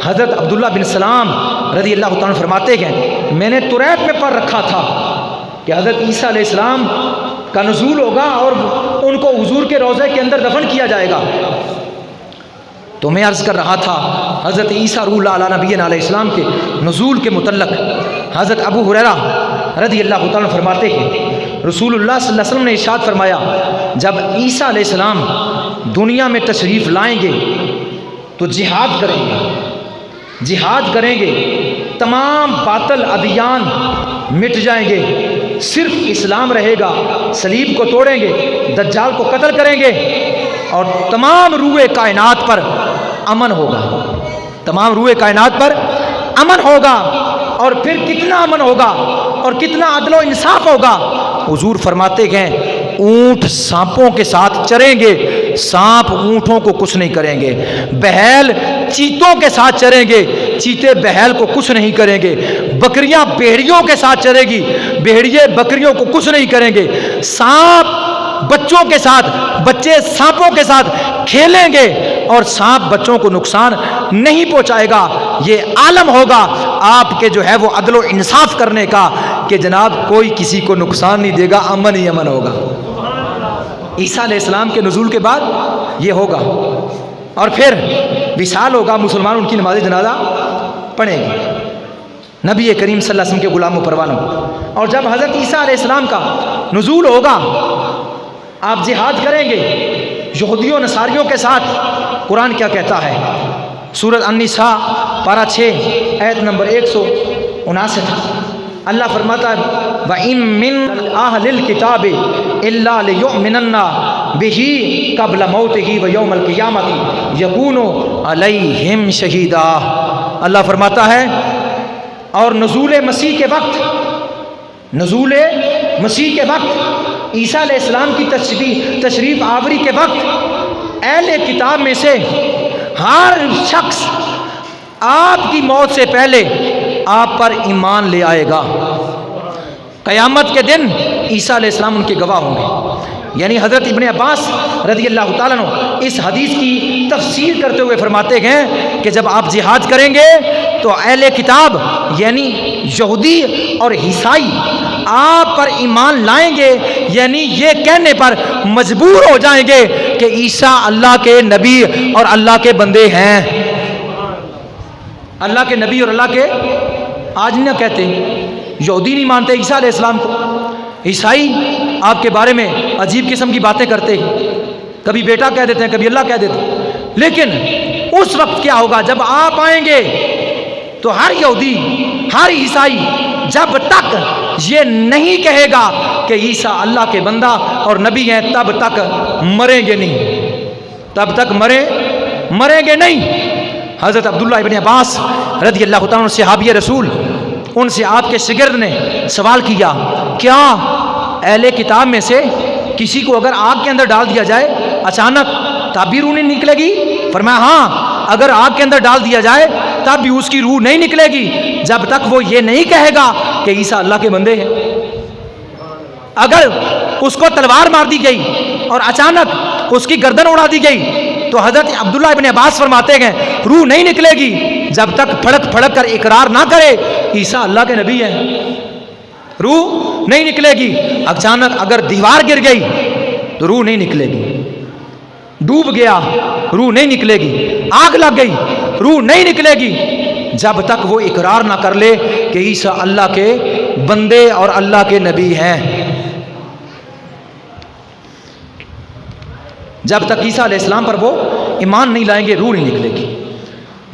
حضرت عبداللہ بن سلام رضی اللہ تعالیٰ عنہ فرماتے ہیں میں نے تریت میں پڑھ رکھا تھا کہ حضرت عیسیٰ علیہ السلام کا نزول ہوگا اور ان کو حضور کے روضے کے اندر دفن کیا جائے گا۔ تو میں عرض کر رہا تھا حضرت عیسیٰ روح اللہ علیہ نبی علیہ السلام کے نزول کے متعلق حضرت ابو ہریرہ رضی اللہ تعالیٰ فرماتے ہیں رسول اللہ صلی اللہ علیہ وسلم نے ارشاد فرمایا جب عیسیٰ علیہ السلام دنیا میں تشریف لائیں گے تو جہاد کریں گے، تمام باطل ادیان مٹ جائیں گے، صرف اسلام رہے گا، صلیب کو توڑیں گے، دجال کو قتل کریں گے اور تمام روح کائنات پر امن ہوگا، تمام روح کائنات پر امن ہوگا۔ اور پھر کتنا امن ہوگا اور کتنا عدل و انصاف ہوگا، حضور فرماتے ہیں اونٹ سانپوں کے ساتھ چریں گے، سانپ اونٹوں کو کچھ نہیں کریں گے، بہیل چیتوں کے ساتھ چریں گے، چیتے بہیل کو کچھ نہیں کریں گے، بکریاں بھیڑیوں کے ساتھ چرے گی، بھیڑیے بکریوں کو کچھ نہیں کریں گے، سانپ بچوں کے ساتھ، بچے سانپوں کے ساتھ کھیلیں گے اور سانپ بچوں کو نقصان نہیں پہنچائے گا۔ یہ عالم ہوگا آپ کے جو ہے وہ عدل و انصاف کرنے کا کہ جناب کوئی کسی کو نقصان نہیں دے گا، امن ہی امن ہوگا۔ عیسیٰ علیہ السلام کے نزول کے بعد یہ ہوگا اور پھر وصال ہوگا، مسلمان ان کی نماز جنازہ پڑھیں گے، نبی کریم صلی اللہ علیہ وسلم کے غلام و پروانوں۔ اور جب حضرت عیسیٰ علیہ السلام کا نزول ہوگا آپ جہاد کریں گے یہودیوں نصاریوں کے ساتھ۔ قرآن کیا کہتا ہے؟ سورۃ النساء پارہ 6 آیت نمبر 159 اللہ فرماتا ہے وَإِن مِّنْ أَهْلِ الْكِتَابِ إِلَّا لِيُؤْمِنَنَّ بِهِ قَبْلَ مَوْتِهِ وَيَوْمَ الْقِيَامَةِ يَكُونُ عَلَيْهِمْ شَهِيدًا۔ اللہ فرماتا ہے اور نزول مسیح کے وقت عیسیٰ علیہ السلام کی تشریف آوری کے وقت اہل کتاب میں سے ہر شخص آپ کی موت سے پہلے آپ پر ایمان لے آئے گا۔ قیامت کے دن عیسیٰ علیہ السلام ان کے گواہ ہوں گے۔ یعنی حضرت ابن عباس رضی اللہ تعالیٰ عنہ اس حدیث کی تفسیر کرتے ہوئے فرماتے ہیں کہ جب آپ جہاد کریں گے تو اہل کتاب یعنی یہودی اور عیسائی آپ پر ایمان لائیں گے، یعنی یہ کہنے پر مجبور ہو جائیں گے کہ عیسیٰ اللہ کے نبی اور اللہ کے بندے ہیں۔ اللہ کے نبی اور اللہ کے آج نہ کہتے، یہودی نہیں مانتے عیسیٰ علیہ السلام کو، عیسائی آپ کے بارے میں عجیب قسم کی باتیں کرتے ہیں، کبھی بیٹا کہہ دیتے ہیں، کبھی اللہ کہہ دیتے ہیں۔ لیکن اس وقت کیا ہوگا جب آپ آئیں گے تو ہر یہودی ہر عیسائی جب تک یہ نہیں کہے گا کہ عیسیٰ اللہ کے بندہ اور نبی ہیں تب تک مریں گے نہیں، تب تک مریں گے نہیں۔ حضرت عبداللہ ابن عباس رضی اللہ تعالیٰ عنہ صحابی رسول، ان سے آپ کے شاگرد نے سوال کیا کیا اہل کتاب میں سے کسی کو اگر آگ کے اندر ڈال دیا جائے اچانک تب بھی روح نہیں نکلے گی؟ فرمایا ہاں، اگر آگ کے اندر ڈال دیا جائے تب بھی اس کی روح نہیں نکلے گی جب تک وہ یہ نہیں کہے گا کہ عیسیٰ اللہ کے بندے ہیں۔ اگر اس کو تلوار مار دی گئی اور اچانک اس کی گردن اڑا دی گئی تو حضرت عبداللہ ابن عباس فرماتے ہیں روح نہیں نکلے گی جب تک پھڑک پھڑک کر اقرار نہ کرے عیسیٰ اللہ کے نبی ہیں، روح نہیں نکلے گی۔ اچانک اگر دیوار گر گئی تو روح نہیں نکلے گی، ڈوب گیا روح نہیں نکلے گی، آگ لگ گئی روح نہیں نکلے گی جب تک وہ اقرار نہ کر لے کہ عیسیٰ اللہ کے بندے اور اللہ کے نبی ہیں۔ جب تک عیسیٰ علیہ السلام پر وہ ایمان نہیں لائیں گے روح نہیں نکلے گی۔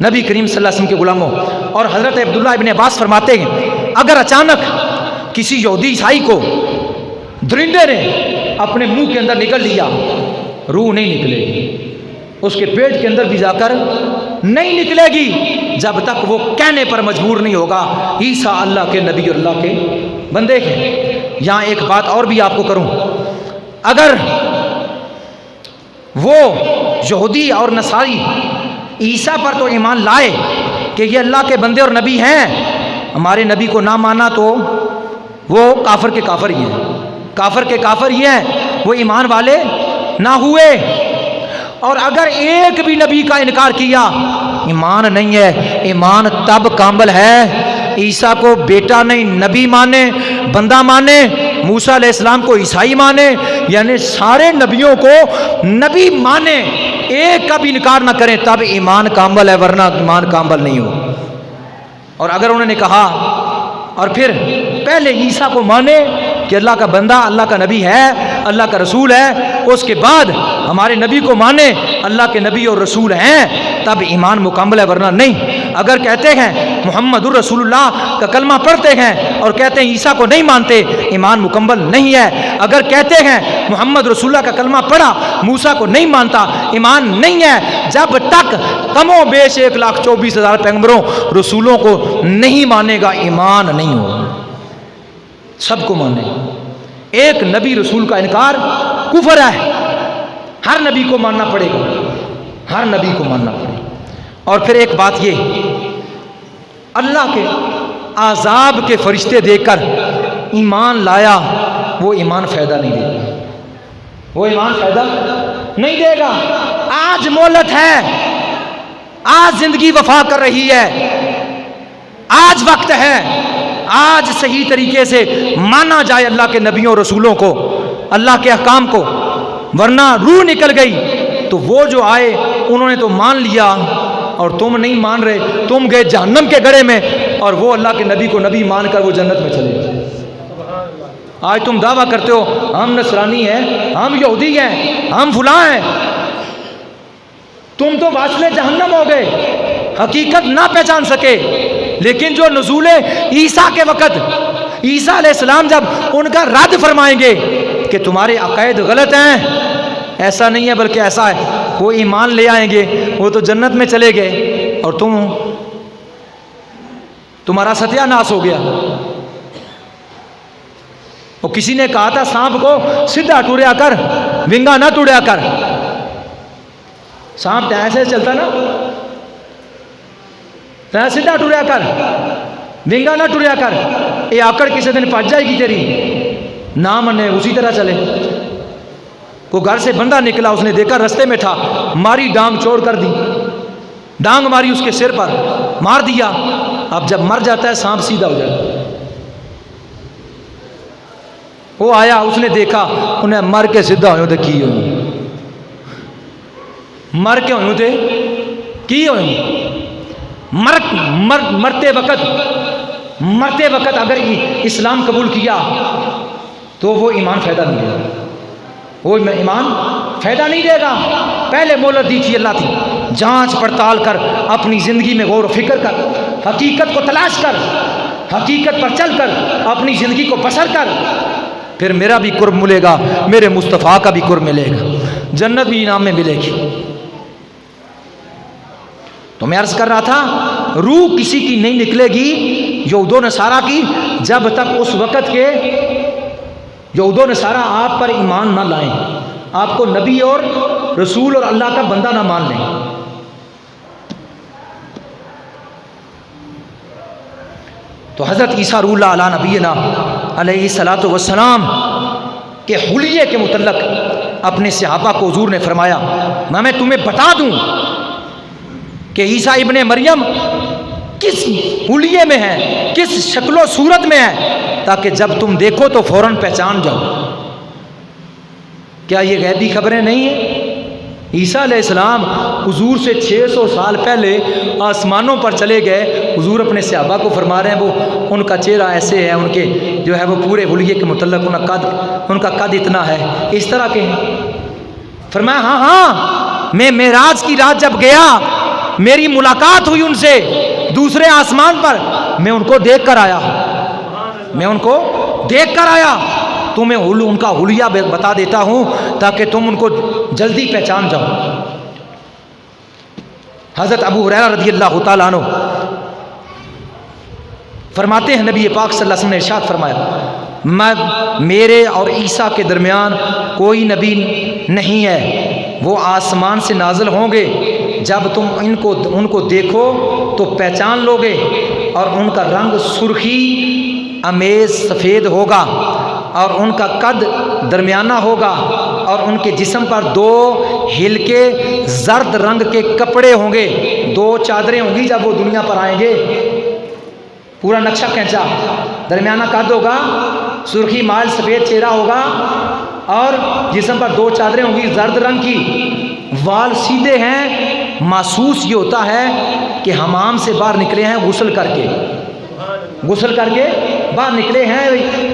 نبی کریم صلی اللہ علیہ وسلم کے غلاموں اور حضرت عبداللہ ابن عباس فرماتے ہیں اگر اچانک کسی یہودی عیسائی کو درندے نے اپنے منہ کے اندر نگل لیا روح نہیں نکلے گی، اس کے پیٹ کے اندر بھی جا کر نہیں نکلے گی جب تک وہ کہنے پر مجبور نہیں ہوگا عیسیٰ اللہ کے نبی اور اللہ کے بندے ہیں۔ یہاں ایک بات اور بھی آپ کو کروں، اگر وہ یہودی اور نصاری عیسیٰ پر تو ایمان لائے کہ یہ اللہ کے بندے اور نبی ہیں، ہمارے نبی کو نہ مانا تو وہ کافر کے کافر ہی ہیں، کافر کے کافر ہی ہیں، وہ ایمان والے نہ ہوئے۔ اور اگر ایک بھی نبی کا انکار کیا ایمان نہیں ہے، ایمان تب کامل ہے عیسیٰ کو بیٹا نہیں نبی مانے، بندہ مانے موسیٰ علیہ السلام کو عیسائی مانے، یعنی سارے نبیوں کو نبی مانے، ایک کا بھی انکار نہ کریں، تب ایمان کامل ہے، ورنہ ایمان کامل نہیں ہو۔ اور اگر انہوں نے کہا اور پھر پہلے عیسیٰ کو مانے کہ اللہ کا بندہ، اللہ کا نبی ہے، اللہ کا رسول ہے، اس کے بعد ہمارے نبی کو مانے اللہ کے نبی اور رسول ہیں، تب ایمان مکمل ہے، ورنہ نہیں۔ اگر کہتے ہیں محمد الرسول اللہ کا کلمہ پڑھتے ہیں اور کہتے ہیں عیسیٰ کو نہیں مانتے، ایمان مکمل نہیں ہے۔ اگر کہتے ہیں محمد رسول اللہ کا کلمہ پڑھا موسیٰ کو نہیں مانتا، ایمان نہیں ہے۔ جب تک کم و بیش 1,24,000 پیغمبروں رسولوں کو نہیں مانے گا، ایمان نہیں ہوگا۔ سب کو مانے، ایک نبی رسول کا انکار کفر ہے، ہر نبی کو ماننا پڑے گا، ہر نبی کو ماننا پڑے گا۔ اور پھر ایک بات یہ، اللہ کے عذاب کے فرشتے دیکھ کر ایمان لایا، وہ ایمان فائدہ نہیں دے گا، وہ ایمان فائدہ نہیں دے گا۔ آج مہلت ہے، آج زندگی وفا کر رہی ہے، آج وقت ہے، آج صحیح طریقے سے مانا جائے اللہ کے نبیوں رسولوں کو، اللہ کے احکام کو، ورنہ روح نکل گئی تو وہ جو آئے انہوں نے تو مان لیا اور تم نہیں مان رہے، تم گئے جہنم کے گڑھے میں، اور وہ اللہ کے نبی کو نبی مان کر وہ جنت میں چلے گئے۔ آج تم دعویٰ کرتے ہو ہم نصرانی ہیں، ہم یہودی ہیں، ہم فلاں ہیں، تم تو واصل جہنم ہو گئے، حقیقت نہ پہچان سکے۔ لیکن جو نزول عیسیٰ کے وقت عیسیٰ علیہ السلام جب ان کا رد فرمائیں گے کہ تمہارے عقائد غلط ہیں، ایسا نہیں ہے بلکہ ایسا ہے، وہ ایمان لے آئیں گے، وہ تو جنت میں چلے گئے اور تمہارا ستیہ ناش ہو گیا۔ اور کسی نے کہا تھا سانپ کو سیدھا ٹوریا کر، ونگا نہ ٹوریا کر۔ سانپ ایسے چلتا نا، سیدھا ٹوریا کر، ونگا نہ ٹوریا کر، یہ آکڑ کسی دن پچ جائے گی تیری، نہ منے اسی طرح چلے۔ وہ گھر سے بندہ نکلا، اس نے دیکھا رستے میں تھا، ماری ڈانگ چوڑ کر دی، ڈانگ ماری اس کے سر پر، مار دیا۔ اب جب مر جاتا ہے سانپ سیدھا ہو جاتا ہے۔ وہ آیا، اس نے دیکھا انہیں مر کے سیدھا ہوئے تھے، کی ہوئے مر کے ہوئے تھے، کی ہوئے مرتے وقت اگر اسلام قبول کیا تو وہ ایمان فائدہ نہیں دے گا، وہ ایمان فائدہ نہیں دے گا۔ پہلے مہلت دی تھی اللہ تھی، جانچ پڑتال کر، اپنی زندگی میں غور و فکر کر، حقیقت کو تلاش کر، حقیقت پر چل کر اپنی زندگی کو بسر کر، پھر میرا بھی قرب ملے گا، میرے مصطفیٰ کا بھی قرب ملے گا، جنت بھی انعام میں ملے گی۔ تو میں عرض کر رہا تھا، روح کسی کی نہیں نکلے گی یہود و نصارہ کی جب تک اس وقت کے یہود و نصارہ آپ پر ایمان نہ لائیں، آپ کو نبی اور رسول اور اللہ کا بندہ نہ مان لیں۔ تو حضرت عیسیٰ روح اللہ علیہ نبینا علیہ الصلاۃ والسلام کے حلیے کے متعلق اپنے صحابہ کو حضور نے فرمایا، میں تمہیں بتا دوں کہ عیسیٰ ابن مریم کس حلیے میں ہے، کس شکل و صورت میں ہے، تاکہ جب تم دیکھو تو فوراً پہچان جاؤ۔ کیا یہ غیبی خبریں نہیں ہیں؟ عیسیٰ علیہ السلام حضور سے 600 سال پہلے آسمانوں پر چلے گئے، حضور اپنے صحابہ کو فرما رہے ہیں وہ ان کا چہرہ ایسے ہے، ان کے جو ہے وہ پورے حلیے کے متعلق ان کا قد اتنا ہے، اس طرح کے ہیں۔ فرمایا ہاں میں معراج کی رات جب گیا، میری ملاقات ہوئی ان سے دوسرے آسمان پر، میں ان کو دیکھ کر آیا، تمہیں ان کا حلیہ بتا دیتا ہوں تاکہ تم ان کو جلدی پہچان جاؤ۔ حضرت ابو ہریرہ رضی اللہ تعالیٰ عنہ فرماتے ہیں نبی پاک صلی اللہ علیہ وسلم نے ارشاد فرمایا، میرے اور عیسیٰ کے درمیان کوئی نبی نہیں ہے، وہ آسمان سے نازل ہوں گے، جب تم ان کو دیکھو تو پہچان لو گے، اور ان کا رنگ سرخی امیز سفید ہوگا، اور ان کا قد درمیانہ ہوگا، اور ان کے جسم پر 2 ہلکے زرد رنگ کے کپڑے ہوں گے، 2 چادریں ہوں گی جب وہ دنیا پر آئیں گے، پورا نقشہ کھینچا، درمیانہ قد ہوگا، سرخی مائل سفید چہرہ ہوگا اور جسم پر 2 چادریں ہوں گی زرد رنگ کی، وال سیدھے ہیں، محسوس یہ ہوتا ہے کہ حمام سے باہر نکلے ہیں غسل کر کے باہر نکلے ہیں،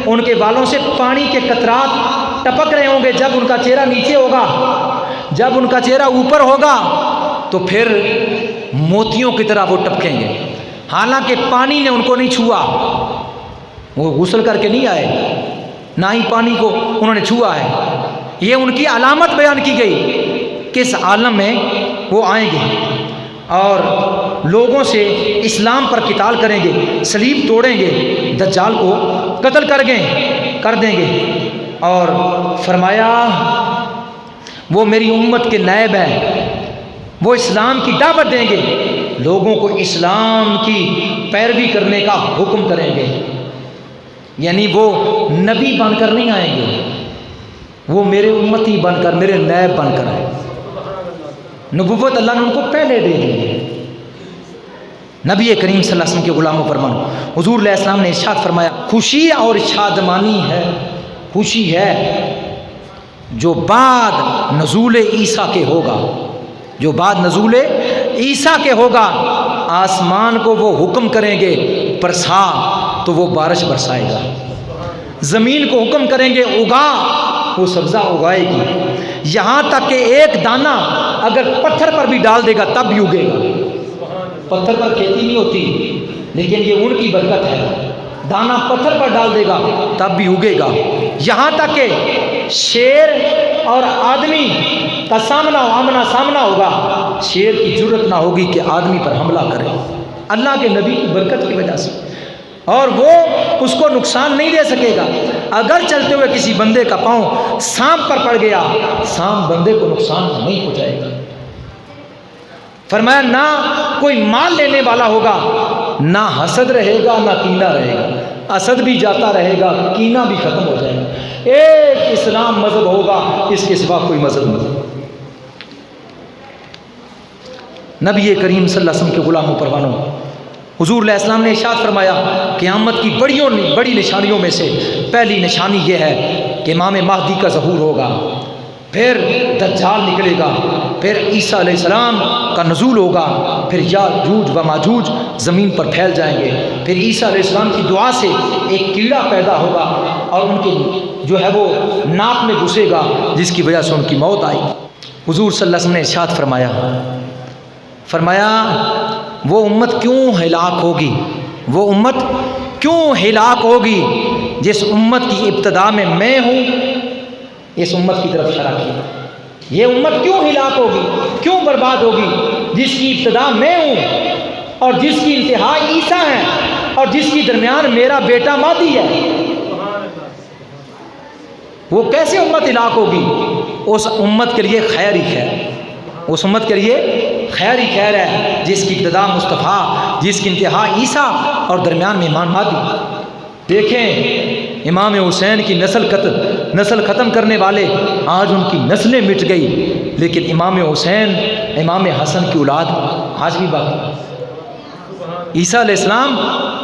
ان کے والوں سے پانی کے قطرات ٹپک رہے ہوں گے۔ جب ان کا چہرہ نیچے ہوگا، جب ان کا چہرہ اوپر ہوگا تو پھر موتیوں کی طرح وہ ٹپکیں گے، حالانکہ پانی نے ان کو نہیں چھوا، وہ غسل کر کے نہیں آئے، نہ ہی پانی کو انہوں نے چھوا ہے۔ یہ ان کی علامت بیان کی گئی کہ اس عالم میں وہ آئیں گے اور لوگوں سے اسلام پر قتال کریں گے، صلیب توڑیں گے، دجال کو قتل کر دیں گے۔ اور فرمایا وہ میری امت کے نائب ہیں، وہ اسلام کی دعوت دیں گے، لوگوں کو اسلام کی پیروی کرنے کا حکم کریں گے، یعنی وہ نبی بن کر نہیں آئیں گے، وہ میرے امتی بن کر، میرے نائب بن کر آئیں گے۔ نبوت اللہ نے ان کو پہلے دے دی ہے۔ نبی کریم صلی اللہ علیہ وسلم کے غلاموں پر منو، حضور علیہ السلام نے ارشاد فرمایا خوشی اور شادمانی ہے، خوشی ہے جو بعد نزول عیسیٰ کے ہوگا، جو بعد نزول عیسیٰ کے ہوگا۔ آسمان کو وہ حکم کریں گے برسا تو وہ بارش برسائے گا، زمین کو حکم کریں گے اگا، وہ سبزہ اگائے گی، یہاں تک کہ ایک دانہ اگر پتھر پر بھی ڈال دے گا تب بھی اگے گا۔ پتھر پر کھیتی نہیں ہوتی، لیکن یہ ان کی برکت ہے، دانہ پتھر پر ڈال دے گا تب بھی اگے گا، یہاں تک کہ شیر اور آدمی کا آمنا سامنا ہوگا، شیر کی جرت نہ ہوگی کہ آدمی پر حملہ کرے، اللہ کے نبی کی برکت کی وجہ سے، اور وہ اس کو نقصان نہیں دے سکے گا۔ اگر چلتے ہوئے کسی بندے کا پاؤں سانپ پر پڑ گیا، سانپ بندے کو نقصان نہیں پہنچائے گا۔ فرمایا نہ کوئی مال لینے والا ہوگا، نہ حسد رہے گا، نہ کینہ رہے گا، حسد بھی جاتا رہے گا، کینہ بھی ختم ہو جائے گا، ایک اسلام مذہب ہوگا، اس کے سوا کوئی مذہب نہیں۔ نبی کریم صلی اللہ علیہ وسلم کے غلاموں پروانوں، حضور علیہ السلام نے ارشاد فرمایا قیامت کی بڑی نشانیوں میں سے پہلی نشانی یہ ہے کہ امام مہدی کا ظہور ہوگا، پھر دجال نکلے گا، پھر عیسیٰ علیہ السلام کا نزول ہوگا، پھر یاجوج و ماجوج زمین پر پھیل جائیں گے، پھر عیسیٰ علیہ السلام کی دعا سے ایک کیڑا پیدا ہوگا اور ان کے جو ہے وہ ناک میں گھسے گا، جس کی وجہ سے ان کی موت آئی۔ حضور صلی اللہ علیہ وسلم نے ارشاد فرمایا وہ امت کیوں ہلاک ہوگی، وہ امت کیوں ہلاک ہوگی جس امت کی ابتدا میں ہوں، اس امت کی طرف اشارہ کیا، یہ امت کیوں ہلاک ہوگی، کیوں برباد ہوگی جس کی ابتدا میں ہوں اور جس کی انتہا عیسیٰ ہے اور جس کی درمیان میرا بیٹا مہدی ہے۔ وہ کیسے امت ہلاک ہوگی؟ اس امت کے لیے خیر ہی خیر، اس امت کے لیے خیر ہی خیر ہے جس کی ابتدا مصطفیٰ، جس کی انتہا عیسیٰ اور درمیان میں امام مہدی۔ دیکھیں امام حسین کی نسل ختم کرنے والے آج ان کی نسلیں مٹ گئی، لیکن امام حسین امام حسن کی اولاد آج بھی باقی۔ عیسیٰ علیہ السلام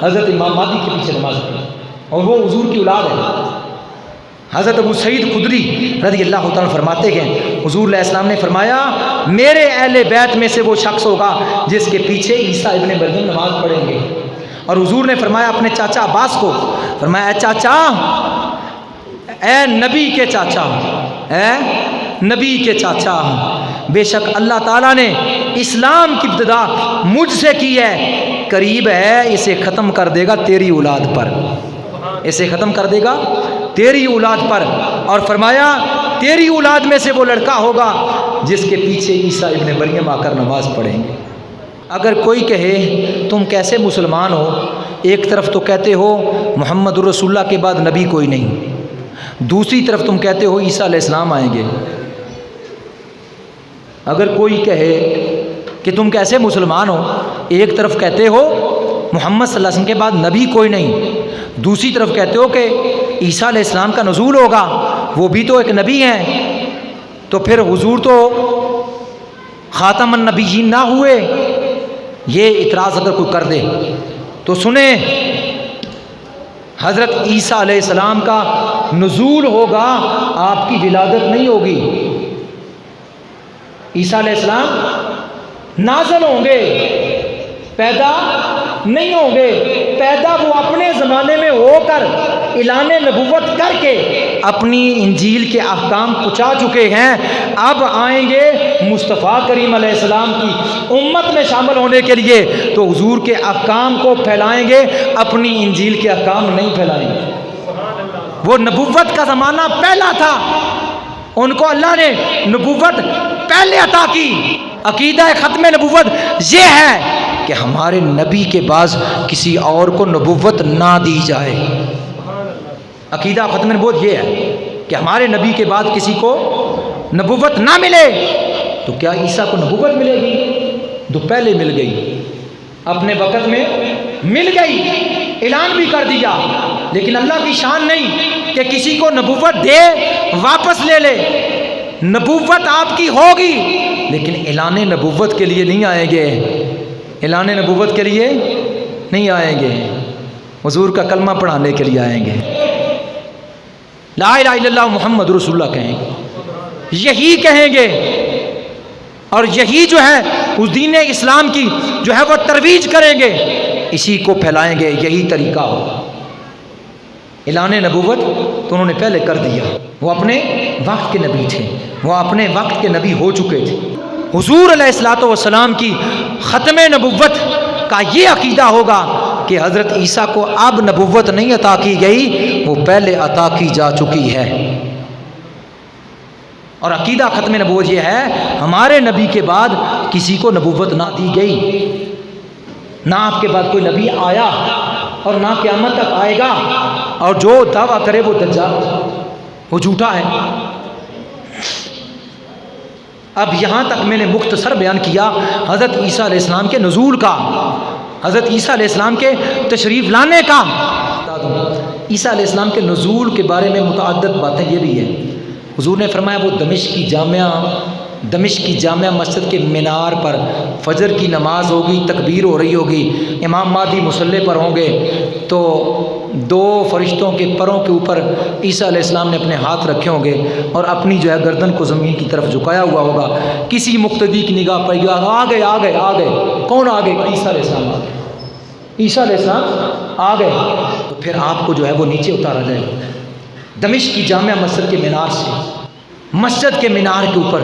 حضرت امام مہدی کے پیچھے نماز پڑھی اور وہ حضور کی اولاد ہے۔ حضرت ابو سعید خدری رضی اللہ تعالیٰ فرماتے ہیں حضور علیہ السلام نے فرمایا میرے اہل بیت میں سے وہ شخص ہوگا جس کے پیچھے عیسیٰ ابن مریم نماز پڑھیں گے۔ اور حضور نے فرمایا اپنے چاچا عباس کو، فرمایا اے چاچا، اے نبی کے چاچا، اے نبی کے چاچا، بے شک اللہ تعالیٰ نے اسلام کی ابتدا مجھ سے کی ہے، قریب ہے اسے ختم کر دے گا تیری اولاد پر، اسے ختم کر دے گا تیری اولاد پر۔ اور فرمایا تیری اولاد میں سے وہ لڑکا ہوگا جس کے پیچھے عیسیٰ ابن مریم آ کر نماز پڑھیں گے۔ اگر کوئی کہے تم کیسے مسلمان ہو، ایک طرف تو کہتے ہو محمد رسول اللہ کے بعد نبی کوئی نہیں، دوسری طرف تم کہتے ہو عیسیٰ علیہ السلام آئیں گے۔ اگر کوئی کہے کہ تم کیسے مسلمان ہو، ایک طرف کہتے ہو محمد صلی اللہ علیہ وسلم کے بعد نبی کوئی نہیں، دوسری طرف کہتے ہو کہ عیسیٰ علیہ السلام کا نزول ہوگا، وہ بھی تو ایک نبی ہیں، تو پھر حضور تو خاتم النبیین نہ ہوئے؟ یہ اعتراض اگر کوئی کر دے تو سنیں، حضرت عیسیٰ علیہ السلام کا نزول ہوگا، آپ کی ولادت نہیں ہوگی۔ عیسیٰ علیہ السلام نازل ہوں گے، پیدا نہیں ہوں گے۔ پیدا وہ اپنے زمانے میں ہو کر اعلان نبوت کر کے اپنی انجیل کے احکام پہنچا چکے ہیں۔ اب آئیں گے مصطفیٰ کریم علیہ السلام کی امت میں شامل ہونے کے لیے تو حضور کے احکام کو پھیلائیں گے، اپنی انجیل کے احکام نہیں پھیلائیں گے۔ وہ نبوت کا زمانہ پہلا تھا، ان کو اللہ نے نبوت پہلے عطا کی۔ عقیدہ ختم نبوت یہ ہے کہ ہمارے نبی کے بعد کسی اور کو نبوت نہ دی جائے۔ عقیدہ ختم نبوت یہ ہے کہ ہمارے نبی کے بعد کسی کو نبوت نہ ملے۔ تو کیا عیسیٰ کو نبوت ملے گی؟ تو پہلے مل گئی، اپنے وقت میں مل گئی، اعلان بھی کر دیا، لیکن اللہ کی شان نہیں کہ کسی کو نبوت دے واپس لے لے۔ نبوت آپ کی ہوگی لیکن اعلان نبوت کے لیے نہیں آئیں گے، اعلان نبوت کے لیے نہیں آئیں گے، حضور کا کلمہ پڑھانے کے لیے آئیں گے۔ لا الہ الا اللہ محمد رسول اللہ کہیں گے، یہی کہیں گے، اور یہی جو ہے اس دین اسلام کی جو ہے وہ ترویج کریں گے، اسی کو پھیلائیں گے، یہی طریقہ ہوگا۔ اعلان نبوت تو انہوں نے پہلے کر دیا، وہ اپنے وقت کے نبی تھے، وہ اپنے وقت کے نبی ہو چکے تھے۔ حضور علیہ الصلوۃ والسلام کی ختم نبوت کا یہ عقیدہ ہوگا کہ حضرت عیسیٰ کو اب نبوت نہیں عطا کی گئی، وہ پہلے عطا کی جا چکی ہے۔ اور عقیدہ ختم نبوت یہ ہے ہمارے نبی کے بعد کسی کو نبوت نہ دی گئی، نہ آپ کے بعد کوئی نبی آیا اور نہ قیامت تک آئے گا، اور جو دعویٰ کرے وہ دجال، وہ جھوٹا ہے۔ اب یہاں تک میں نے مختصر بیان کیا حضرت عیسیٰ علیہ السلام کے نزول کا، حضرت عیسیٰ علیہ السلام کے تشریف لانے کا۔ عیسیٰ علیہ السلام کے نزول کے بارے میں متعدد باتیں یہ بھی ہیں۔ حضور نے فرمایا وہ دمشق کی جامع مسجد کے مینار پر فجر کی نماز ہوگی، تکبیر ہو رہی ہوگی، امام مہدی مصلی پر ہوں گے، تو دو فرشتوں کے پروں کے اوپر عیسیٰ علیہ السلام نے اپنے ہاتھ رکھے ہوں گے اور اپنی جو ہے گردن کو زمین کی طرف جھکایا ہوا ہوگا۔ کسی مقتدی کی نگاہ پڑ گیا، آ گئے، کون آ گئے؟ عیسیٰ علیہ السلام آ گئے، عیسیٰ علیہ السلام آ گئے، تو پھر آپ کو جو ہے وہ نیچے اتارا جائے گا دمشق کی جامع مسجد کے مینار سے، مسجد کے مینار کے اوپر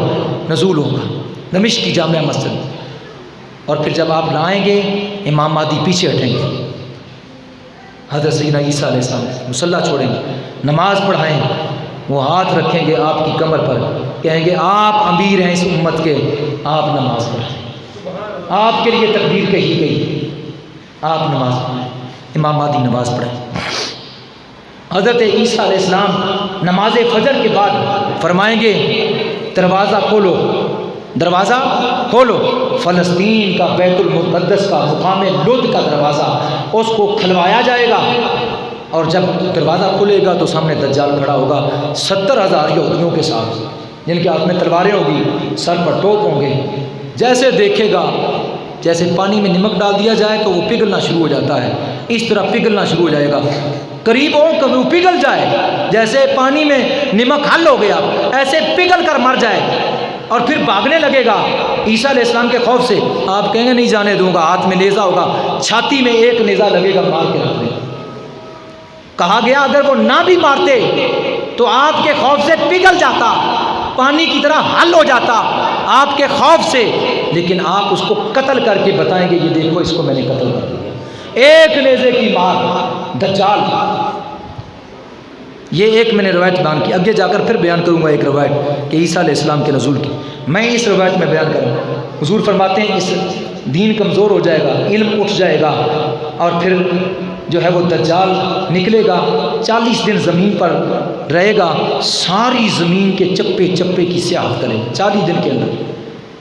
نزول ہوگا، دمشق کی جامع مسجد۔ اور پھر جب آپ لائیں گے امام مہدی پیچھے ہٹیں گے، حضرت سیدنا عیسیٰ علیہ السلام مصلی چھوڑیں گے، نماز پڑھائیں گے، وہ ہاتھ رکھیں گے آپ کی کمر پر، کہیں گے آپ امیر ہیں اس امت کے، آپ نماز پڑھائیں، آپ کے لیے تکبیر کہی گئی، آپ نماز پڑھائیں، امام مہدی نماز پڑھیں۔ حضرت عیسیٰ علیہ السلام نماز فجر کے بعد فرمائیں گے دروازہ کھولو، دروازہ کھولو، فلسطین کا بیت المقدس کا مقام لد کا دروازہ اس کو کھلوایا جائے گا، اور جب دروازہ کھلے گا تو سامنے دجال کھڑا ہوگا 70,000 یہودیوں کے ساتھ، جن کے ہاتھ میں تلواریں ہوگی، سر پر ٹوپ ہوں گے۔ جیسے دیکھے گا، جیسے پانی میں نمک ڈال دیا جائے تو وہ پگھلنا شروع ہو جاتا ہے، اس طرح پگھلنا شروع ہو جائے گا، قریب ہو کبھی وہ پگھل جائے، جیسے پانی میں نمک حل ہو گیا ایسے پگھل کر مر جائے، اور پھر بھاگنے لگے گا عیسیٰ علیہ السلام کے خوف سے۔ آپ کہیں گے نہیں جانے دوں گا، ہاتھ میں نیزہ ہوگا، چھاتی میں ایک نیزہ لگے گا، مار کے رکھ دے گا۔ کہا گیا اگر وہ نہ بھی مارتے تو آپ کے خوف سے پگھل جاتا، پانی کی طرح حل ہو جاتا آپ کے خوف سے، لیکن آپ اس کو قتل کر کے بتائیں گے یہ دیکھو اس کو میں نے قتل کر دیا، ایک نیزے کی مار دجال۔ یہ ایک میں نے روایت بیان کی، آگے جا کر پھر بیان کروں گا ایک روایت کہ عیسیٰ علیہ السلام کے نزول کی، میں اس روایت میں بیان کروں گا۔ حضور فرماتے ہیں اس دین کمزور ہو جائے گا، علم اٹھ جائے گا، اور پھر جو ہے وہ دجال نکلے گا، 40 دن زمین پر رہے گا، ساری زمین کے چپے چپے کی سیاحت کرے گا 40 دن کے اندر،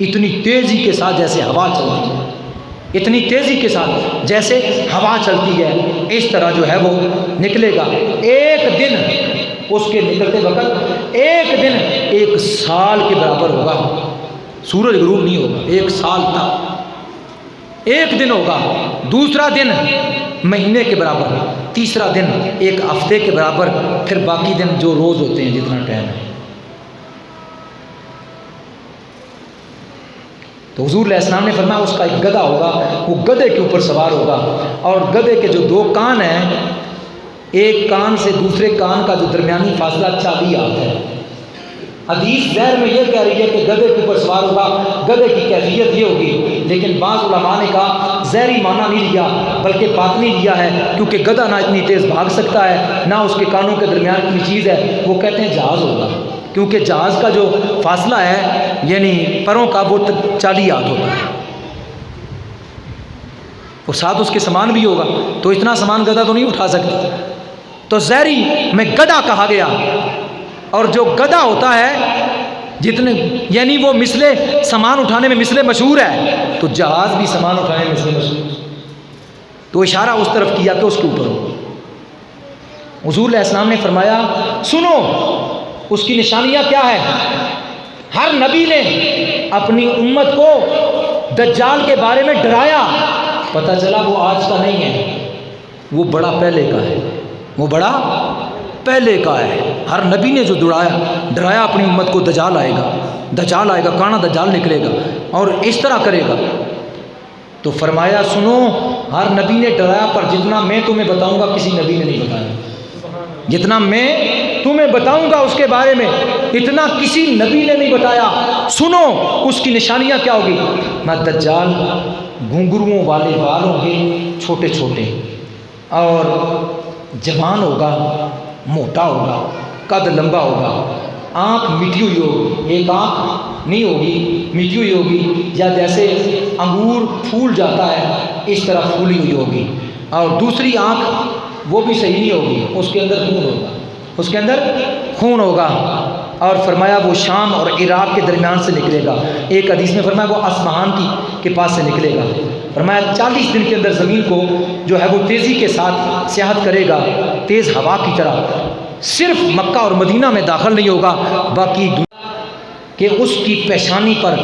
اتنی تیزی کے ساتھ جیسے ہوا چلتی ہے، اتنی تیزی کے ساتھ جیسے ہوا چلتی ہے، اس طرح جو ہے وہ نکلے گا۔ ایک دن اس کے نکلتے وقت ایک دن 1 سال کے برابر ہوگا، سورج غروب نہیں ہوگا 1 سال تک، ایک دن ہوگا، دوسرا دن مہینے کے برابر، تیسرا دن ایک ہفتے کے برابر، پھر باقی دن جو روز ہوتے ہیں جتنا ٹائم ہے۔ تو حضور علیہ السلام نے فرمایا اس کا ایک گدھا ہوگا، وہ گدھے کے اوپر سوار ہوگا، اور گدھے کے جو دو کان ہیں، ایک کان سے دوسرے کان کا جو درمیانی فاصلہ 40 ہاتھ ہے۔ حدیث ظاہر میں یہ کہہ رہی ہے کہ گدھے کے اوپر سوار ہوگا، گدھے کی کیفیت یہ ہوگی، لیکن بعض علماء نے کہا ظاہری معنی نہیں لیا بلکہ باطنی لیا ہے، کیونکہ گدھا نہ اتنی تیز بھاگ سکتا ہے، نہ اس کے کانوں کے درمیان کوئی چیز ہے، وہ کہتے ہیں جہاز ہوگا، کیونکہ جہاز کا جو فاصلہ ہے یعنی پروں کا وہ 40 ہاتھ ہوتا ہے، اور ساتھ اس کے سامان بھی ہوگا، تو اتنا سامان گدھا تو نہیں اٹھا سکتا، تو ظاہری میں گدھا کہا گیا۔ اور جو گدھا ہوتا ہے جتنے یعنی وہ مثلے سامان اٹھانے میں مثلے مشہور ہے، تو جہاز بھی سامان اٹھانے میں مثلے مشہور، تو اشارہ اس طرف کیا کہ اس کے اوپر ہو۔ حضور علیہ السلام نے فرمایا سنو اس کی نشانیاں کیا ہے۔ ہر نبی نے اپنی امت کو دجال کے بارے میں ڈرایا، پتہ چلا وہ آج کا نہیں ہے، وہ بڑا پہلے کا ہے، وہ بڑا پہلے کا ہے۔ ہر نبی نے جو ڈرایا اپنی امت کو دجال آئے گا، دجال آئے گا، کانا دجال نکلے گا اور اس طرح کرے گا، تو فرمایا سنو ہر نبی نے ڈرایا، پر جتنا میں تمہیں بتاؤں گا کسی نبی نے نہیں بتایا، جتنا میں تمہیں بتاؤں گا اس کے بارے میں اتنا کسی نبی نے نہیں بتایا۔ سنو اس کی نشانیاں کیا ہوگی۔ میں دجال گھنگروؤں والے بال ہوں گے چھوٹے چھوٹے، اور جوان ہوگا، موٹا ہوگا، قد لمبا ہوگا، آنکھ مٹی ہوئی ہوگی، ایک آنکھ نہیں ہوگی، مٹی ہوئی ہوگی، یا جیسے انگور پھول جاتا ہے اس طرح پھولی ہوئی ہوگی، اور دوسری آنکھ وہ بھی صحیح نہیں ہوگی، اس کے اندر خون ہوگا، اس کے اندر خون ہوگا۔ اور فرمایا وہ شام اور عراق کے درمیان سے نکلے گا، ایک حدیث میں فرمایا وہ اصفہان کے پاس سے نکلے گا، فرمایا 40 دن کے اندر زمین کو جو ہے وہ تیزی کے ساتھ سیاحت کرے گا، تیز ہوا کی طرح، صرف مکہ اور مدینہ میں داخل نہیں ہوگا، باقی کہ اس کی پیشانی پر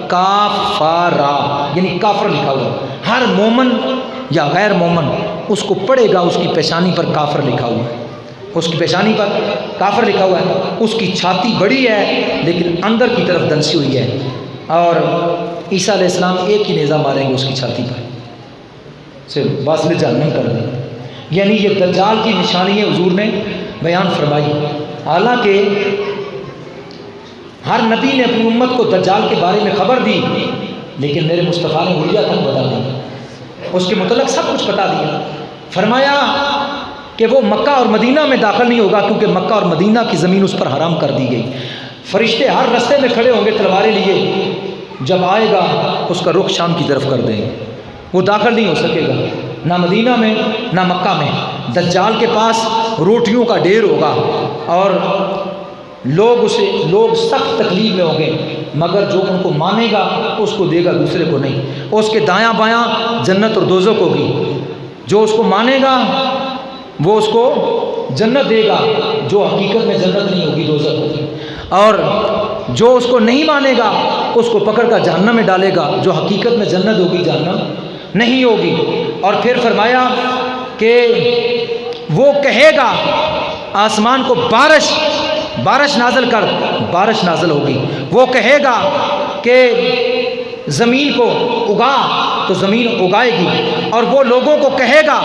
کافرا یعنی کافر لکھا ہوا، ہر مومن یا غیر مومن اس کو پڑھے گا، اس کی پیشانی پر کافر لکھا ہوا ہے، اس کی پیشانی پر کافر لکھا ہوا ہے، اس کی چھاتی بڑی ہے لیکن اندر کی طرف دنسی ہوئی ہے، اور عیسیٰ علیہ السلام ایک ہی نیزہ ماریں گے اس کی چھاتی پر، صرف واصل جہنم کر دیں گے۔ یعنی یہ دجال کی نشانی حضور نے بیان فرمائی، حالانکہ ہر نبی نے اپنی امت کو دجال کے بارے میں خبر دی، لیکن میرے مصطفیٰ نے حلیہ تک بتا دیا، اس کے متعلق سب کچھ بتا دیا۔ فرمایا کہ وہ مکہ اور مدینہ میں داخل نہیں ہوگا، کیونکہ مکہ اور مدینہ کی زمین اس پر حرام کر دی گئی، فرشتے ہر رستے میں کھڑے ہوں گے تلواریں لیے، جب آئے گا اس کا رخ شام کی طرف کر دیں گے، وہ داخل نہیں ہو سکے گا نہ مدینہ میں نہ مکہ میں۔ دجال کے پاس روٹیوں کا ڈھیر ہوگا، اور لوگ سخت تکلیف میں ہوں گے، مگر جو ان کو مانے گا اس کو دے گا، دوسرے کو نہیں۔ اس کے دایاں بایاں جنت اور دوزخ ہوگی، جو اس کو مانے گا وہ اس کو جنت دے گا، جو حقیقت میں جنت نہیں ہوگی، دوزخ ہوگی، اور جو اس کو نہیں مانے گا اس کو پکڑ کر جہنم میں ڈالے گا، جو حقیقت میں جنت ہوگی، جہنم نہیں ہوگی۔ اور پھر فرمایا کہ وہ کہے گا آسمان کو بارش نازل کر، بارش نازل ہوگی، وہ کہے گا کہ زمین کو اگا تو زمین اگائے گی، اور وہ لوگوں کو کہے گا،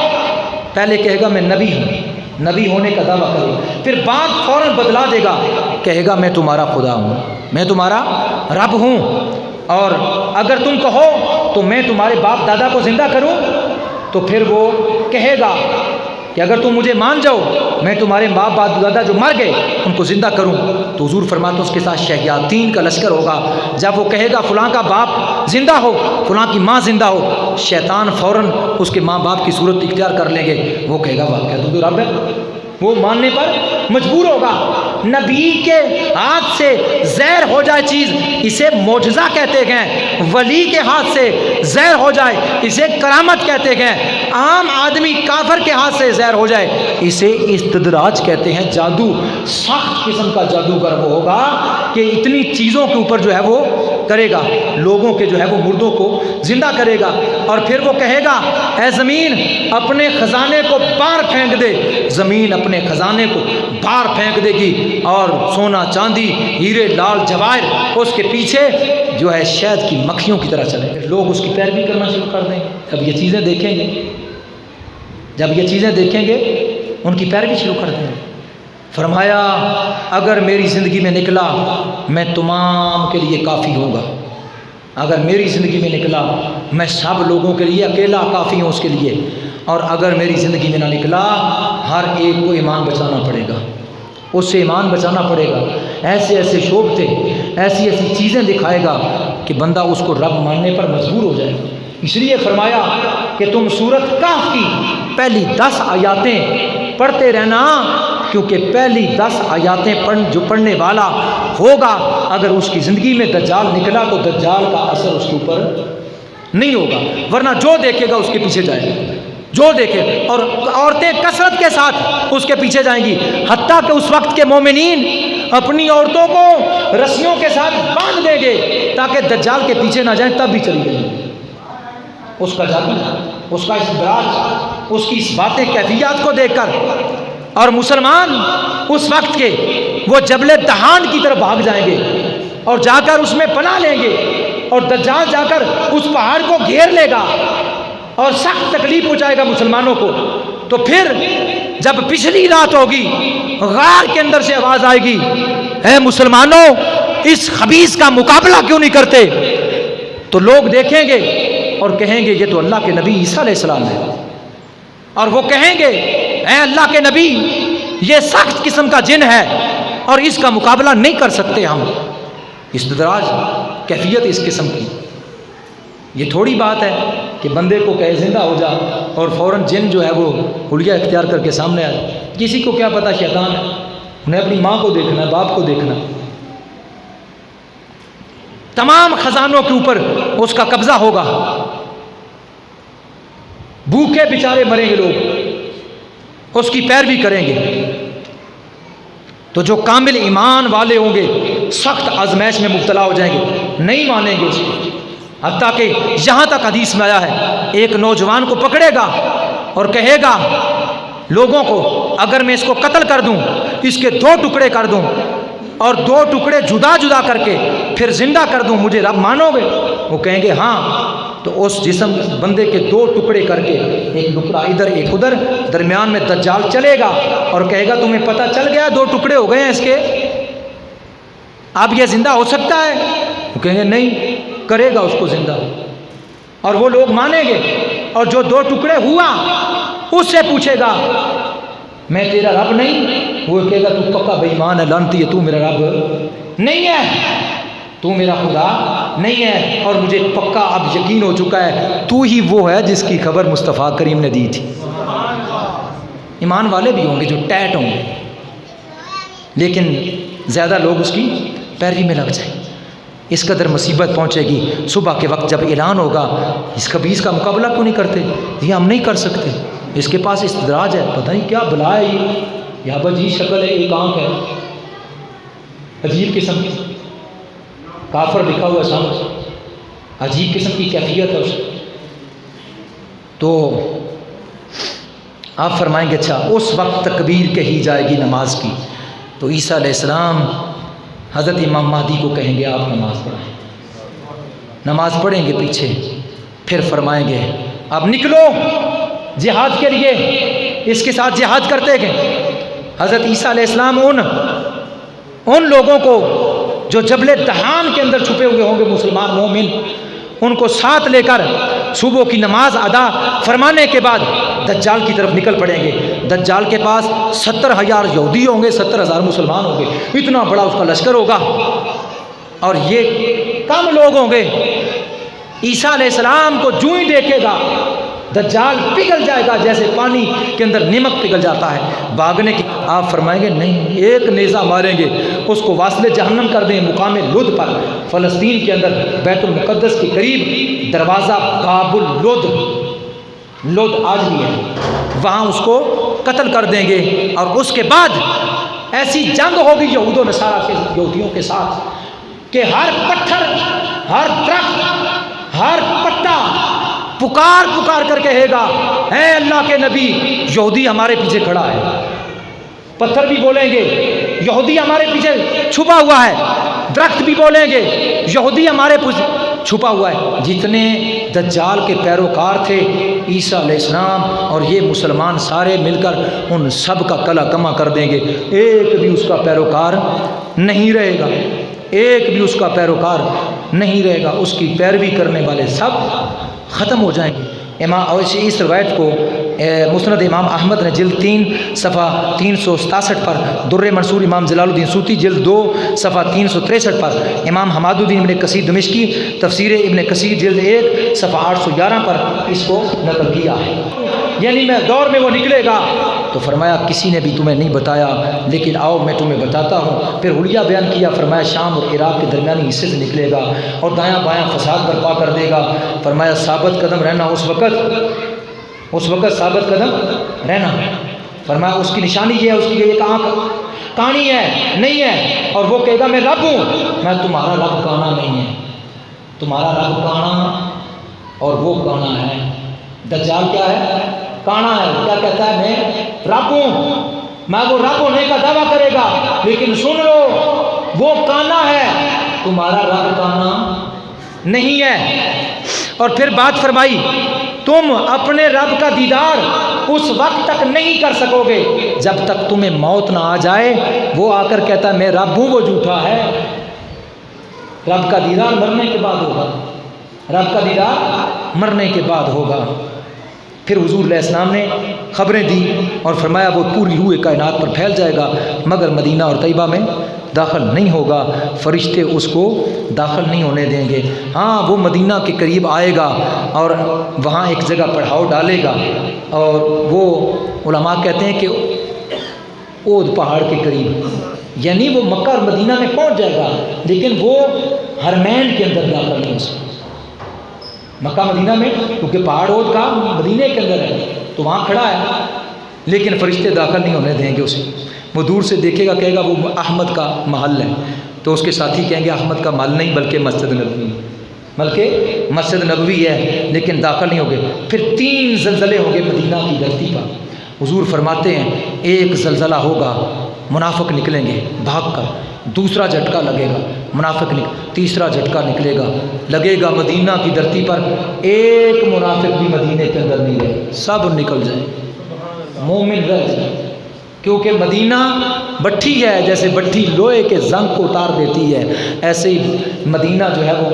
پہلے کہے گا میں نبی ہوں، نبی ہونے کا دعویٰ کرے، پھر بات فوراً بدلا دے گا، کہے گا میں تمہارا خدا ہوں، میں تمہارا رب ہوں، اور اگر تم کہو تو میں تمہارے باپ دادا کو زندہ کروں، تو پھر وہ کہے گا کہ اگر تم مجھے مان جاؤ میں تمہارے باپ دادا جو مر گئے ان کو زندہ کروں۔ تو حضور فرماتے اس کے ساتھ شیاطین کا لشکر ہوگا، جب وہ کہے گا فلاں کا باپ زندہ ہو، فلاں کی ماں زندہ ہو، شیطان فوراً اس کے ماں باپ کی صورت اختیار کر لیں گے، وہ کہے گا واقعہ تو رب ہے، وہ ماننے پر مجبور ہوگا۔ نبی کے ہاتھ سے زہر ہو جائے چیز اسے معجزہ کہتے ہیں، ولی کے ہاتھ سے زہر ہو جائے اسے کرامت کہتے ہیں، عام آدمی کافر کے ہاتھ سے زہر ہو جائے اسے استدراج کہتے ہیں، جادو۔ سخت قسم کا جادوگر وہ ہوگا کہ اتنی چیزوں کے اوپر جو ہے وہ کرے گا، لوگوں کے جو ہے وہ مردوں کو زندہ کرے گا، اور پھر وہ کہے گا اے زمین اپنے خزانے کو باہر پھینک دے، زمین اپنے خزانے کو باہر پھینک دے گی، اور سونا چاندی ہیرے لال جواہر اس کے پیچھے جو ہے شہد کی مکھیوں کی طرح چلے گا۔ لوگ اس کی پیروی کرنا شروع کر دیں گے، جب یہ چیزیں دیکھیں گے، جب یہ چیزیں دیکھیں گے ان کی پیروی شروع کر دیں گے۔ فرمایا اگر میری زندگی میں نکلا میں تمام کے لیے کافی ہوں گا، اگر میری زندگی میں نکلا میں سب لوگوں کے لیے اکیلا کافی ہوں اس کے لیے، اور اگر میری زندگی میں نہ نکلا ہر ایک کو ایمان بچانا پڑے گا، اس سے ایمان بچانا پڑے گا، ایسے ایسے شعبے ایسی ایسی چیزیں دکھائے گا کہ بندہ اس کو رب ماننے پر مجبور ہو جائے گا۔ اس لیے فرمایا کہ تم سورۃ کہف کی پہلی 10 آیاتیں پڑھتے رہنا، کیونکہ پہلی 10 آیاتیں جو پڑھنے والا ہوگا اگر اس کی زندگی میں دجال نکلا تو دجال کا اثر اس کے اوپر نہیں ہوگا، ورنہ جو دیکھے گا اس کے پیچھے جائے گا، جو دیکھے، اور عورتیں کثرت کے ساتھ اس کے پیچھے جائیں گی، حتیٰ کہ اس وقت کے مومنین اپنی عورتوں کو رسیوں کے ساتھ باندھ دیں گے تاکہ دجال کے پیچھے نہ جائیں، تب بھی چلی گئی۔ اس کا جادو، اس کا استدراج، اس کی اس باتیں کیفیات کو دیکھ کر، اور مسلمان اس وقت کے وہ جبل دہان کی طرف بھاگ جائیں گے اور جا کر اس میں پناہ لیں گے، اور دجال جا کر اس پہاڑ کو گھیر لے گا اور سخت تکلیف پہنچائے گا مسلمانوں کو۔ تو پھر جب پچھلی رات ہوگی غار کے اندر سے آواز آئے گی اے مسلمانوں اس خبیث کا مقابلہ کیوں نہیں کرتے؟ تو لوگ دیکھیں گے اور کہیں گے یہ تو اللہ کے نبی عیسیٰ علیہ السلام ہے، اور وہ کہیں گے اے اللہ کے نبی یہ سخت قسم کا جن ہے اور اس کا مقابلہ نہیں کر سکتے ہم۔ استدراج کیفیت اس قسم کی، یہ تھوڑی بات ہے کہ بندے کو کہے زندہ ہو جا اور فوراً جن جو ہے وہ حلیہ اختیار کر کے سامنے آئے۔ کسی کو کیا پتا شیطان ہے، انہیں اپنی ماں کو دیکھنا ہے، باپ کو دیکھنا، تمام خزانوں کے اوپر اس کا قبضہ ہوگا، بھوکے بیچارے مریں گے لوگ، اس کی پیروی کریں گے۔ تو جو کامل ایمان والے ہوں گے سخت آزمائش میں مبتلا ہو جائیں گے، نہیں مانیں گے اس کو، حتیٰ کہ یہاں تک حدیث میں آیا ہے ایک نوجوان کو پکڑے گا اور کہے گا لوگوں کو اگر میں اس کو قتل کر دوں، اس کے 2 ٹکڑے کر دوں اور 2 ٹکڑے جدا جدا کر کے پھر زندہ کر دوں، مجھے رب مانو گے؟ وہ کہیں گے ہاں۔ تو اس جسم بندے کے 2 ٹکڑے کر کے، ایک ٹکڑا ادھر ایک ادھر، درمیان میں دجال چلے گا اور کہے گا تمہیں پتہ چل گیا 2 ٹکڑے ہو گئے ہیں اس کے، اب یہ زندہ ہو سکتا ہے؟ وہ کہیں گے نہیں، کرے گا اس کو زندہ، اور وہ لوگ مانیں گے، اور جو 2 ٹکڑے ہوا اس سے پوچھے گا میں تیرا رب نہیں؟ وہ کہے گا تو پکا بے ایمان ہے، لعنتی ہے، تو میرا رب نہیں ہے، تو میرا خدا نہیں ہے، اور مجھے پکا اب یقین ہو چکا ہے تو ہی وہ ہے جس کی خبر مصطفیٰ کریم نے دی تھی۔ ایمان والے بھی ہوں گے جو ٹیٹ ہوں گے، لیکن زیادہ لوگ اس کی پیروی میں لگ جائیں گے۔ اس قدر مصیبت پہنچے گی، صبح کے وقت جب اعلان ہوگا اس خبیث کا مقابلہ کیوں نہیں کرتے؟ یہ ہم نہیں کر سکتے، اس کے پاس استدراج ہے، پتہ نہیں کیا بلا ہے، یہ عجیب شکل ہے، ایک آنکھ ہے، عجیب قسم کی، کافر لکھا ہوا ہے سامنے، عجیب قسم کی کیفیت ہے اس کی۔ تو آپ فرمائیں گے اچھا اس وقت تکبیر کہی جائے گی نماز کی، تو عیسیٰ علیہ السلام حضرت امام مہدی کو کہیں گے آپ نماز پڑھائیں، نماز پڑھیں گے پیچھے، پھر فرمائیں گے اب نکلو جہاد کے لیے، اس کے ساتھ جہاد کرتے گئے۔ حضرت عیسیٰ علیہ السلام ان لوگوں کو جو جبل دہان کے اندر چھپے ہوئے ہوں گے مسلمان مومن، ان کو ساتھ لے کر صبح کی نماز ادا فرمانے کے بعد دجال کی طرف نکل پڑیں گے۔ دجال کے پاس 70,000 یہودی ہوں گے، 70,000 مسلمان ہوں گے، اتنا بڑا اس کا لشکر ہوگا، اور یہ کم لوگ ہوں گے۔ عیسیٰ علیہ السلام کو جو ہی دیکھے گا دجال پگھل جائے گا جیسے پانی کے اندر نمک پگھل جاتا ہے، بھاگنے کی۔ آپ فرمائیں گے نہیں، ایک نیزہ ماریں گے، اس کو واصل جہنم کر دیں مقام لد پر، فلسطین کے اندر بیت المقدس کے قریب دروازہ باب اللد، لد آج بھی ہے، وہاں اس کو قتل کر دیں گے، اور اس کے بعد ایسی جنگ ہوگی یہود و نصارہ کے یہودیوں کے ساتھ کہ ہر پتھر ہر درخت، ہر پتا پکار پکار کر کہے گا اے اللہ کے نبی یہودی ہمارے پیچھے کھڑا ہے۔ پتھر بھی بولیں گے یہودی ہمارے پیچھے چھپا ہوا ہے، درخت بھی بولیں گے یہودی ہمارے پیچھے چھپا ہوا ہے۔ جتنے دجال کے پیروکار تھے عیسیٰ علیہ السلام اور یہ مسلمان سارے مل کر ان سب کا کلا کما کر دیں گے، ایک بھی اس کا پیروکار نہیں رہے گا، ایک بھی اس کا پیروکار نہیں رہے گا، اس کی پیروی کرنے والے سب ختم ہو جائیں گے۔ اور اس روایت کو مسند امام احمد نے جلد 3 صفحہ 367 پر، در منصور امام جلال الدین سوطی جلد 2 صفحہ 363 پر، امام حماد الدین ابن کثیر دمشقی تفسیر ابن کثیر جلد 1 صفحہ 811 پر اس کو نقل کیا ہے۔ یعنی میں دور میں وہ نکلے گا تو فرمایا کسی نے بھی تمہیں نہیں بتایا لیکن آؤ میں تمہیں بتاتا ہوں۔ پھر حلیہ بیان کیا، فرمایا شام اور عراق کے درمیانی حصے سے نکلے گا اور دایاں بایاں فساد برپا کر دے گا۔ فرمایا ثابت قدم رہنا اس وقت ثابت قدم رہنا۔ فرمایا اس کی نشانی یہ ہے، اس کی ایک آنکھ کانی ہے نہیں ہے، اور وہ کہے گا میں رب ہوں، میں تمہارا رب کانا نہیں ہے، تمہارا رب کانا اور وہ کانا ہے۔ دجال کیا ہے؟ کانا ہے۔ کیا کہتا ہے؟ میں رب ہوں، میں وہ رب ہونے کا دعویٰ کرے گا، لیکن سن لو وہ کانا ہے، تمہارا رب کانا نہیں ہے۔ اور پھر بات فرمائی تم اپنے رب کا دیدار اس وقت تک نہیں کر سکو گے جب تک تمہیں موت نہ آ جائے۔ وہ آ کر کہتا ہے میں رب ہوں، وہ جھوٹا ہے۔ رب کا دیدار مرنے کے بعد ہوگا، رب کا دیدار مرنے کے بعد ہوگا۔ پھر حضور علیہ السلام نے خبریں دی اور فرمایا وہ پوری روح کائنات پر پھیل جائے گا مگر مدینہ اور طیبہ میں داخل نہیں ہوگا، فرشتے اس کو داخل نہیں ہونے دیں گے۔ ہاں وہ مدینہ کے قریب آئے گا اور وہاں ایک جگہ پڑاؤ ڈالے گا، اور وہ علماء کہتے ہیں کہ اود پہاڑ کے قریب، یعنی وہ مکہ اور مدینہ میں پہنچ جائے گا لیکن وہ حرمین کے اندر داخل نہیں ہو سکتا۔ مکہ مدینہ میں کیونکہ پہاڑ اود کا مدینہ کے اندر ہے تو وہاں کھڑا ہے، لیکن فرشتے داخل نہیں ہونے دیں گے اسے۔ وہ دور سے دیکھے گا، کہے گا وہ احمد کا محل ہے، تو اس کے ساتھی کہیں گے احمد کا محل نہیں بلکہ مسجد نبوی، بلکہ مسجد نبوی ہے، لیکن داخل نہیں ہوگے۔ پھر 3 زلزلے ہوں گے مدینہ کی دھرتی پر۔ حضور فرماتے ہیں ایک زلزلہ ہوگا منافق نکلیں گے بھاگ کر، دوسرا جھٹکا لگے گا منافق تیسرا جھٹکا نکلے گا لگے گا مدینہ کی دھرتی پر، ایک منافق بھی مدینے کے اندر نہیں رہے، سب نکل جائیں، مومن رہ جائیں۔ کیونکہ مدینہ بٹھی ہے، جیسے بٹھی لوہے کے زنگ کو اتار دیتی ہے، ایسے ہی مدینہ جو ہے وہ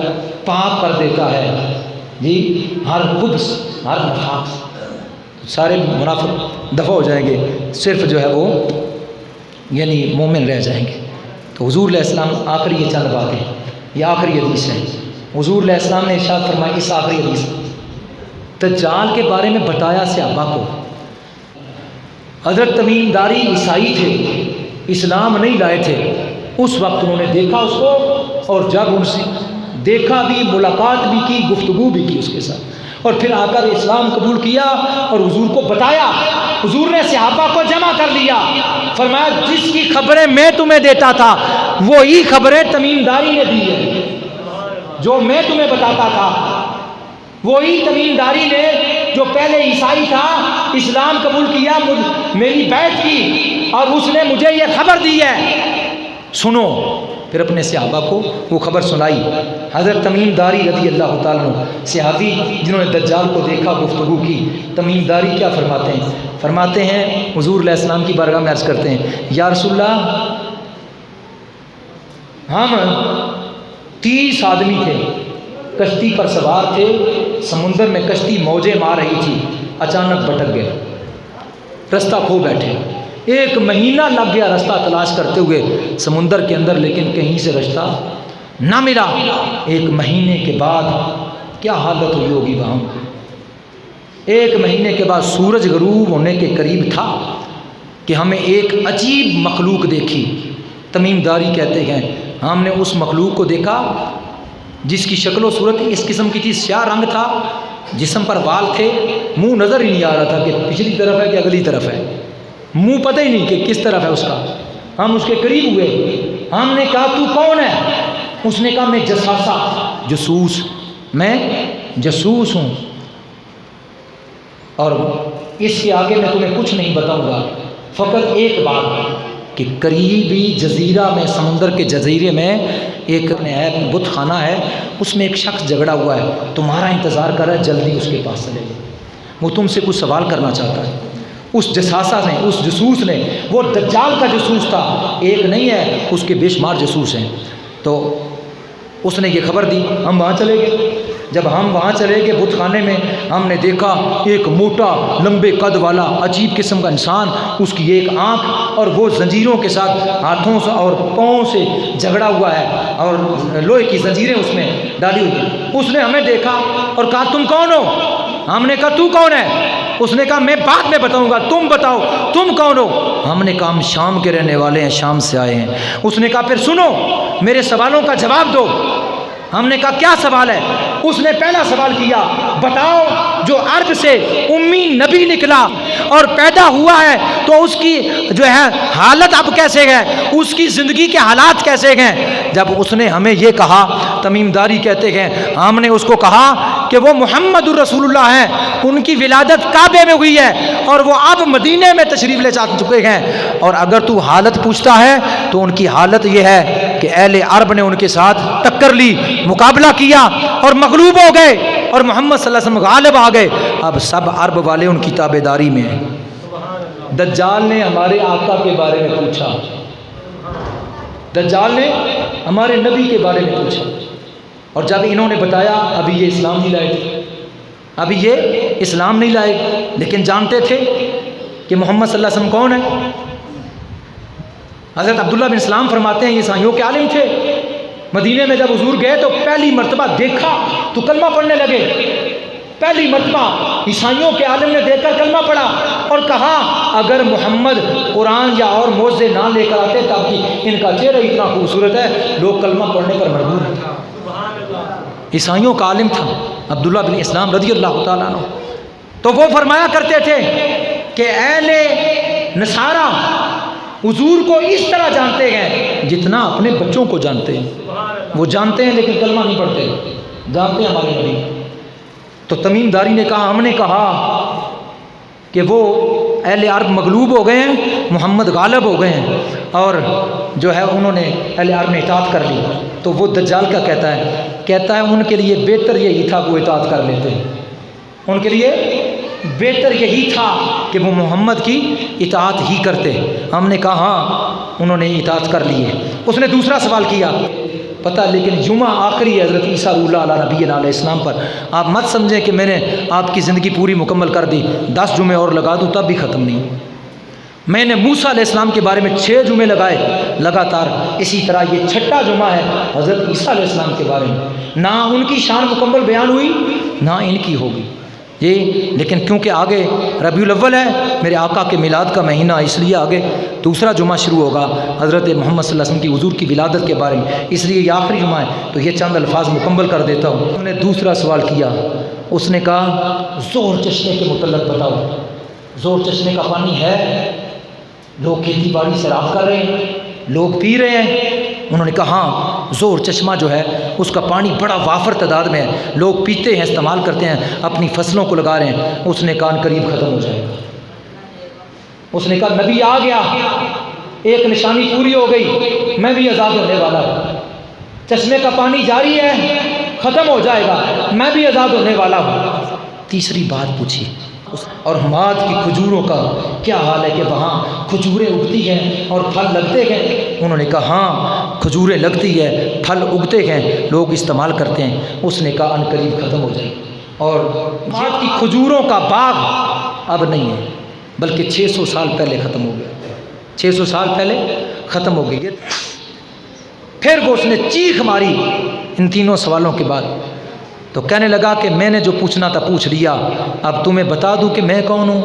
پاک کر دیتا ہے جی، ہر خبث ہر نفاق، سارے منافق دفع ہو جائیں گے، صرف جو ہے وہ یعنی مومن رہ جائیں گے۔ تو حضور علیہ السلام آخری یہ چند باتیں، یہ آخری حدیث ہے، حضور علیہ السلام نے ارشاد فرمایا اس آخری حدیث دجال کے بارے میں بتایا صحابہ کو۔ حضرت تمیم داری عیسائی تھے، اسلام نہیں لائے تھے، اس وقت انہوں نے دیکھا اس کو، اور جب ان سے دیکھا بھی، ملاقات بھی کی، گفتگو بھی کی اس کے ساتھ، اور پھر آ کر اسلام قبول کیا اور حضور کو بتایا۔ حضور نے صحابہ کو جمع کر لیا، فرمایا جس کی خبریں میں تمہیں دیتا تھا وہی خبریں تمیم داری نے دی ہے، جو میں تمہیں بتاتا تھا وہی تمیم داری نے، جو پہلے عیسائی تھا اسلام قبول کیا، میری بیعت کی، اور اس نے مجھے یہ خبر دی ہے، سنو۔ پھر اپنے صحابہ کو وہ خبر سنائی۔ حضرت تمیم داری رضی اللہ تعالیٰ عنہ، صحابی جنہوں نے دجال کو دیکھا، گفتگو کی، تمیم داری کیا فرماتے ہیں؟ فرماتے ہیں حضور علیہ السلام کی بارگاہ میں عرض کرتے ہیں یا رسول اللہ ہم 30 آدمی تھے، کشتی پر سوار تھے، سمندر میں کشتی موجیں مار رہی تھی، اچانک بھٹک گئے، رستہ کھو بیٹھے، 1 مہینہ لگ گیا رستہ تلاش کرتے ہوئے سمندر کے اندر، لیکن کہیں سے رستہ نہ ملا۔ 1 مہینے کے بعد کیا حالت ہوئی ہوگی وہاں؟ 1 مہینے کے بعد سورج غروب ہونے کے قریب تھا کہ ہمیں ایک عجیب مخلوق دیکھی۔ تمیم داری کہتے ہیں ہم نے اس مخلوق کو دیکھا جس کی شکل و صورت اس قسم کی تھی، سیاہ رنگ تھا، جسم پر بال تھے، منہ نظر ہی نہیں آ رہا تھا کہ پچھلی طرف ہے کہ اگلی طرف ہے، منہ پتہ ہی نہیں کہ کس طرف ہے اس کا۔ ہم اس کے قریب ہوئے، ہم نے کہا تو کون ہے؟ اس نے کہا میں جساسہ جسوس، میں جسوس ہوں، اور اس کے آگے میں تمہیں کچھ نہیں بتاؤں گا، فقط ایک بات کہ قریبی جزیرہ میں، سمندر کے جزیرے میں ایک بت خانہ ہے، اس میں ایک شخص جھگڑا ہوا ہے، تمہارا انتظار کر رہا ہے، جلدی اس کے پاس چلے جاؤ، وہ تم سے کچھ سوال کرنا چاہتا ہے۔ اس جساسہ نے، اس جسوس نے، وہ دجال کا جسوس تھا، ایک نہیں ہے، اس کے بے شمار جسوس ہیں۔ تو اس نے یہ خبر دی، ہم وہاں چلے گئے۔ جب ہم وہاں چلے گئے بت خانے میں، ہم نے دیکھا ایک موٹا لمبے قد والا عجیب قسم کا انسان، اس کی ایک آنکھ، اور وہ زنجیروں کے ساتھ ہاتھوں سے اور پاؤں سے جھگڑا ہوا ہے، اور لوہے کی زنجیریں اس میں ڈالی ہوئی ہیں۔ اس نے ہمیں دیکھا اور کہا تم کون ہو؟ ہم نے کہا تو کون ہے؟ اس نے کہا میں بعد میں بتاؤں گا، تم بتاؤ تم کون ہو؟ ہم نے کہا ہم شام کے رہنے والے ہیں، شام سے آئے ہیں۔ اس نے کہا پھر سنو، میرے سوالوں کا جواب دو۔ ہم نے کہا کیا سوال ہے؟ اس نے پہلا سوال کیا، بتاؤ جو عرب سے امی نبی نکلا اور پیدا ہوا ہے تو اس کی جو ہے حالت اب کیسے ہے، اس کی زندگی کے حالات کیسے ہیں؟ جب اس نے ہمیں یہ کہا، تمیم داری کہتے ہیں، ہم نے اس کو کہا کہ وہ محمد الرسول اللہ ہیں، ان کی ولادت کعبے میں ہوئی ہے اور وہ اب مدینے میں تشریف لے جا چکے ہیں، اور اگر تو حالت پوچھتا ہے تو ان کی حالت یہ ہے کہ اہل عرب نے ان کے ساتھ ٹکر لی، مقابلہ کیا اور مغلوب ہو گئے، اور محمد صلی اللہ علیہ وسلم غالب آ گئے، اب سب عرب والے ان کی تابع داری میں ہیں۔ دجال نے ہمارے آقا کے بارے میں پوچھا، دجال نے ہمارے نبی کے بارے میں پوچھا، اور جب انہوں نے بتایا ابھی یہ اسلام نہیں لائے تھے، ابھی یہ اسلام نہیں لائے، لیکن جانتے تھے کہ محمد صلی اللہ علیہ وسلم کون ہے۔ حضرت عبداللہ بن سلام فرماتے ہیں یہ عیسائیوں کے عالم تھے، مدینے میں جب حضور گئے تو پہلی مرتبہ دیکھا تو کلمہ پڑھنے لگے، پہلی مرتبہ عیسائیوں کے عالم نے دیکھ کر کلمہ پڑھا اور کہا اگر محمد قرآن یا اور معجزے نہ لے کر آتے تب کہ ان کا چہرہ اتنا خوبصورت ہے، لوگ کلمہ پڑھنے پر مجبور ہیں۔ عیسائیوں کا عالم تھا عبداللہ بن اسلام رضی اللہ تعالیٰ عنہ، تو وہ فرمایا کرتے تھے کہ اہل نصارہ حضور کو اس طرح جانتے ہیں جتنا اپنے بچوں کو جانتے ہیں، وہ جانتے ہیں لیکن کلمہ نہیں پڑھتے، جانتے ہیں ہمارے نبی۔ تو تمیم داری نے کہا، ہم نے کہا کہ وہ اہل عرب مغلوب ہو گئے ہیں، محمد غالب ہو گئے ہیں، اور جو ہے انہوں نے اہل عرب نے اطاعت کر لی۔ تو وہ دجال کا کہتا ہے ان کے لیے بہتر یہی تھا کہ وہ اطاعت کر لیتے، ان کے لیے بہتر یہی تھا کہ وہ محمد کی اطاعت ہی کرتے۔ ہم نے کہا ہاں انہوں نے اطاعت کر لی ہے۔ اس نے دوسرا سوال کیا، پتہ لیکن جمعہ آخری ہے حضرت عیسیٰ روح اللہ علیہ نبی علیہ السلام پر، آپ مت سمجھیں کہ میں نے آپ کی زندگی پوری مکمل کر دی، 10 جمعے اور لگا دوں تب بھی ختم نہیں۔ میں نے موسیٰ علیہ السلام کے بارے میں 6 جمعے لگائے لگاتار، اسی طرح یہ 6واں جمعہ ہے حضرت عیسیٰ علیہ السلام کے بارے میں، نہ ان کی شان مکمل بیان ہوئی نہ ان کی ہوگی یہ، لیکن کیونکہ آگے ربیع الاول ہے میرے آقا کے میلاد کا مہینہ، اس لیے آگے دوسرا جمعہ شروع ہوگا حضرت محمد صلی اللہ علیہ وسلم کی حضور کی ولادت کے بارے میں، اس لیے یہ آخری جمعہ ہے، تو یہ چند الفاظ مکمل کر دیتا ہوں۔ انہوں نے دوسرا سوال کیا، اس نے کہا زور چشمے کے متعلق بتاؤ، زور چشمے کا پانی ہے، لوگ کھیتی باڑی سے راغ کر رہے ہیں، لوگ پی رہے ہیں۔ انہوں نے کہا ہاں زور چشمہ جو ہے اس کا پانی بڑا وافر تعداد میں ہے، لوگ پیتے ہیں، استعمال کرتے ہیں، اپنی فصلوں کو لگا رہے ہیں۔ اس نے کہا قریب ختم ہو جائے گا۔ اس نے کہا نبی آ گیا، ایک نشانی پوری ہو گئی، میں بھی آزاد ہونے والا ہوں، چشمے کا پانی جاری ہے، ختم ہو جائے گا، میں بھی آزاد ہونے والا ہوں۔ تیسری بات پوچھی، اور حماد کی کھجوروں کا کیا حال ہے کہ وہاں کھجوریں اگتی ہیں اور پھل لگتے ہیں؟ انہوں نے کہا ہاں کھجوریں لگتی ہے، پھل اگتے ہیں، لوگ استعمال کرتے ہیں۔ اس نے کہا ان قریب ختم ہو جائے گی، اور حماد کی کھجوروں کا باغ اب نہیں ہے بلکہ 600 سال پہلے ختم ہو گیا، 600 سال پہلے ختم ہو گئی۔ پھر وہ اس نے چیخ ماری ان تینوں سوالوں کے بعد، تو کہنے لگا کہ میں نے جو پوچھنا تھا پوچھ لیا، اب تمہیں بتا دوں کہ میں کون ہوں؟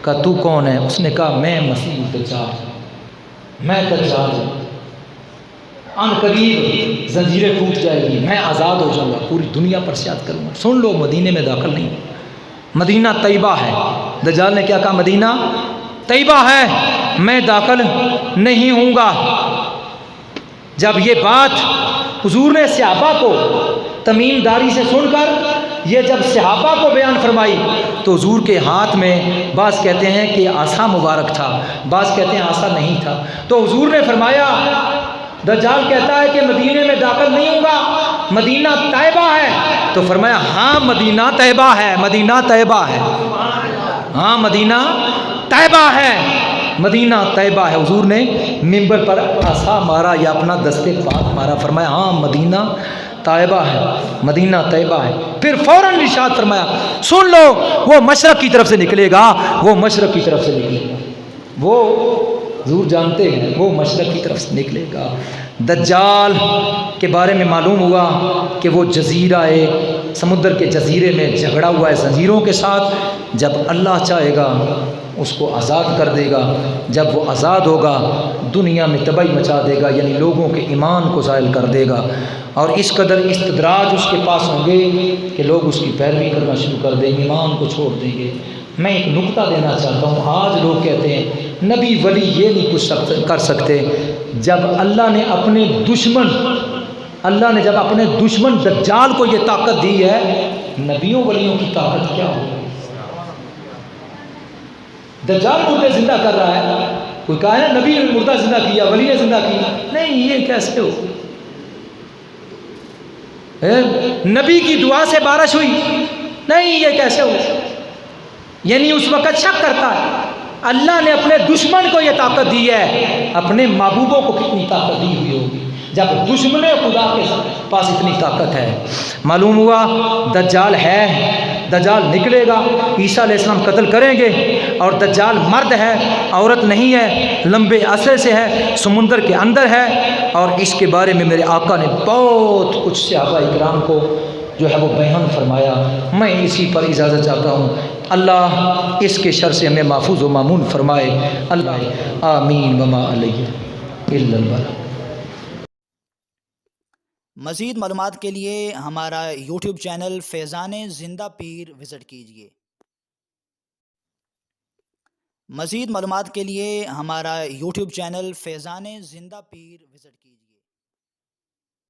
کہا تو کون ہے؟ اس نے کہا میں مسیح دجال، میں دجال ہوں، ان قریب زنجیریں ٹوٹ جائے گی، میں آزاد ہو جاؤں گا، پوری دنیا پر سیاحت کروں گا۔ سن لو، مدینے میں داخل نہیں، مدینہ طیبہ ہے۔ دجال نے کیا کہا؟ مدینہ طیبہ ہے، میں داخل نہیں ہوں گا۔ جب یہ بات حضور نے صحابہ کو تمیم داری سے سن کر یہ جب صحابہ کو بیان فرمائی تو حضور کے ہاتھ میں بعض کہتے ہیں کہ عصا مبارک تھا، بعض کہتے ہیں عصا نہیں تھا. تو حضور نے فرمایا دجال کہتا ہے کہ مدینے میں داخل نہیں ہوں گا، مدینہ طیبہ ہے. تو فرمایا ہاں مدینہ طیبہ ہے، مدینہ طیبہ ہے، ہاں مدینہ طیبہ ہے، مدینہ طیبہ ہے. حضور نے منبر پر عصا مارا یا اپنا دستے پاک مارا، فرمایا ہاں مدینہ طیبہ ہے، مدینہ طیبہ ہے. پھر فوراً ارشاد فرمایا سن لو وہ مشرق کی طرف سے نکلے گا، وہ مشرق کی طرف سے نکلے گا. وہ حضور جانتے ہیں وہ مشرق کی طرف سے نکلے گا. دجال کے بارے میں معلوم ہوا کہ وہ جزیرہ سمندر کے جزیرے میں جھگڑا ہوا ہے زنجیروں کے ساتھ. جب اللہ چاہے گا اس کو آزاد کر دے گا، جب وہ آزاد ہوگا دنیا میں تباہی مچا دے گا، یعنی لوگوں کے ایمان کو زائل کر دے گا. اور اس قدر استدراج اس کے پاس ہوں گے کہ لوگ اس کی پیروی کرنا شروع کر دیں گے، ایمان کو چھوڑ دیں گے. میں ایک نکتہ دینا چاہتا ہوں. آج لوگ کہتے ہیں نبی ولی یہ نہیں کچھ کر سکتے. جب اللہ نے اپنے دشمن دجال کو یہ طاقت دی ہے، نبیوں ولیوں کی طاقت کیا ہوگی؟ دجال مردے زندہ کر رہا ہے، کوئی کہا ہے نبی نے مردہ زندہ کیا، ولی نے زندہ کیا؟ نہیں، یہ کیسے ہو؟ نبی کی دعا سے بارش ہوئی؟ نہیں، یہ کیسے ہو؟ یعنی اس وقت شک کرتا ہے. اللہ نے اپنے دشمن کو یہ طاقت دی ہے، اپنے محبوبوں کو کتنی طاقت دی ہوئی ہوگی جب دشمن خدا کے پاس اتنی طاقت ہے. معلوم ہوا دجال ہے، دجال نکلے گا، عیسیٰ علیہ السلام قتل کریں گے. اور دجال مرد ہے، عورت نہیں ہے، لمبے عرصے سے ہے، سمندر کے اندر ہے. اور اس کے بارے میں میرے آقا نے بہت کچھ صحابہ اکرام کو جو ہے وہ بیان فرمایا. میں اسی پر اجازت چاہتا ہوں. اللہ اس کے شر سے ہمیں محفوظ و مامون فرمائے. اللہ آمین وما علیہ الا البلاغ. مزید معلومات کے لیے ہمارا یوٹیوب چینل فیضان زندہ پیر وزٹ کیجیے. مزید معلومات کے لیے ہمارا یوٹیوب چینل فیضان زندہ پیر وزٹ کیجیے.